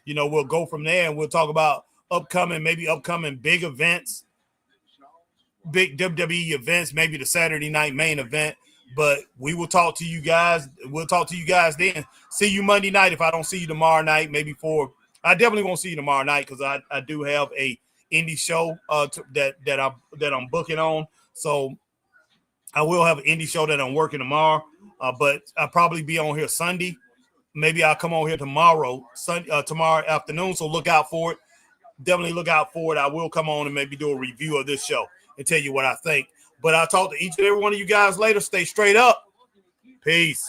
we'll go from there and we'll talk about upcoming big events, big WWE events, maybe the Saturday night main event But we will talk to you guys. We'll talk to you guys then. See you Monday night. If I don't see you tomorrow night, maybe I definitely won't see you tomorrow night because I do have a indie show that I'm booking on. So I will have an indie show that I'm working tomorrow. But I'll probably be on here Sunday. Maybe I'll come on here tomorrow afternoon. So look out for it. Definitely look out for it. I will come on and maybe do a review of this show and tell you what I think. But I'll talk to each and every one of you guys later. Stay straight up. Peace.